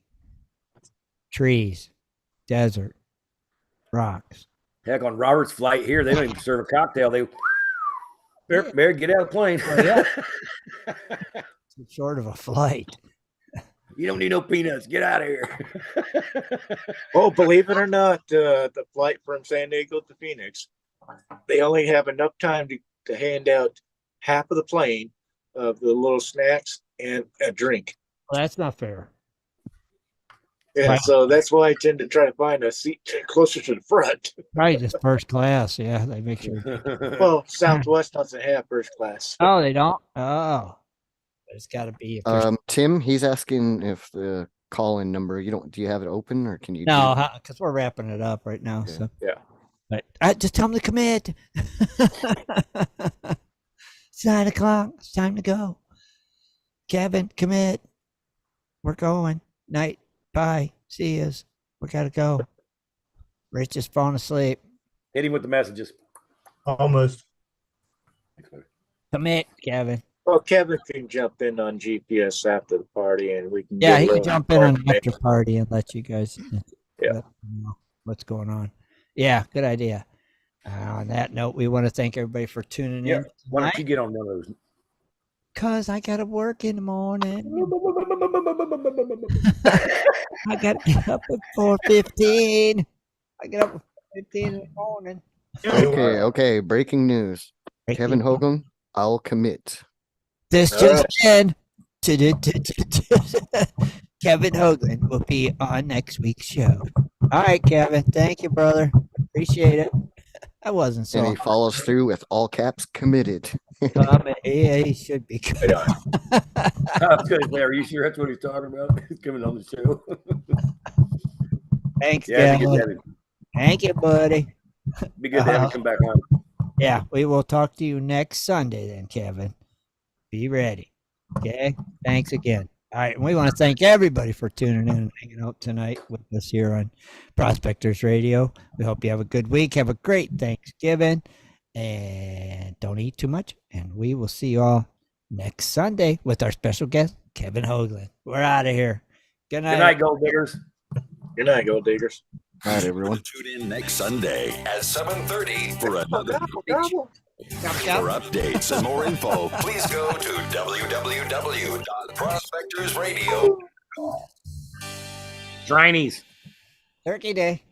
Trees, desert, Rocks. Heck, on Robert's flight here, they don't even serve a cocktail. They Mary, get out of the plane. Oh, yeah. It's short of a flight. You don't need no peanuts. Get out of here. Oh, believe it or not, the flight from San Diego to Phoenix, they only have enough time to hand out half of the plane of the little snacks and a drink. Well, that's not fair. Yeah, Wow. so that's why I tend to try to find a seat closer to the front. Right, just first class. Yeah, they make sure. Well, Southwest doesn't have first class. Oh, they don't? Oh. It's got to be. Tim, he's asking if the call-in number, do you have it open or can you? No, because we're wrapping it up right now. Yeah. So Yeah. But just tell them to commit. It's 9 o'clock. It's time to go. Kevin, commit. We're going. Night. Bye. See yous. We got to go. Rich is falling asleep. Hit him with the messages. Almost. Commit, Kevin. Well, Kevin can jump in on GPS after the party, and we can. Yeah, get he a can little jump in on more the after party and let you guys Yeah. let them know what's going on. Yeah, good idea. On that note, we want to thank everybody for tuning Yeah. in. Why don't you get on one of those? Because I got to work in the morning. I got to get up at 4:15. I get up at 4:15 in the morning. Okay. Breaking news. Kevin Hogan, I'll commit. This All just right. in. Kevin Hoagland will be on next week's show. All right, Kevin. Thank you, brother. Appreciate it. I wasn't so. And he follows through with all caps committed. Yeah, he should be. Right on. I was going to say, are you sure that's what he's talking about? He's coming on the show. Thanks, Yeah, Kevin. Thank you, buddy. be good to have you come back on. Yeah, we will talk to you next Sunday then, Kevin. Be ready. Okay? Thanks again. All right, and we want to thank everybody for tuning in and hanging out tonight with us here on Prospectors Radio. We hope you have a good week. Have a great Thanksgiving. And don't eat too much. And we will see you all next Sunday with our special guest, Kevin Hoagland. We're out of here. Good night. Good night, Gold Diggers. Good night, Gold Diggers. All right, everyone. Tune in next Sunday at 7:30 for another. Chop, chop. For updates and more info, please go to www.prospectorsradio.com. Drinies. Turkey Day.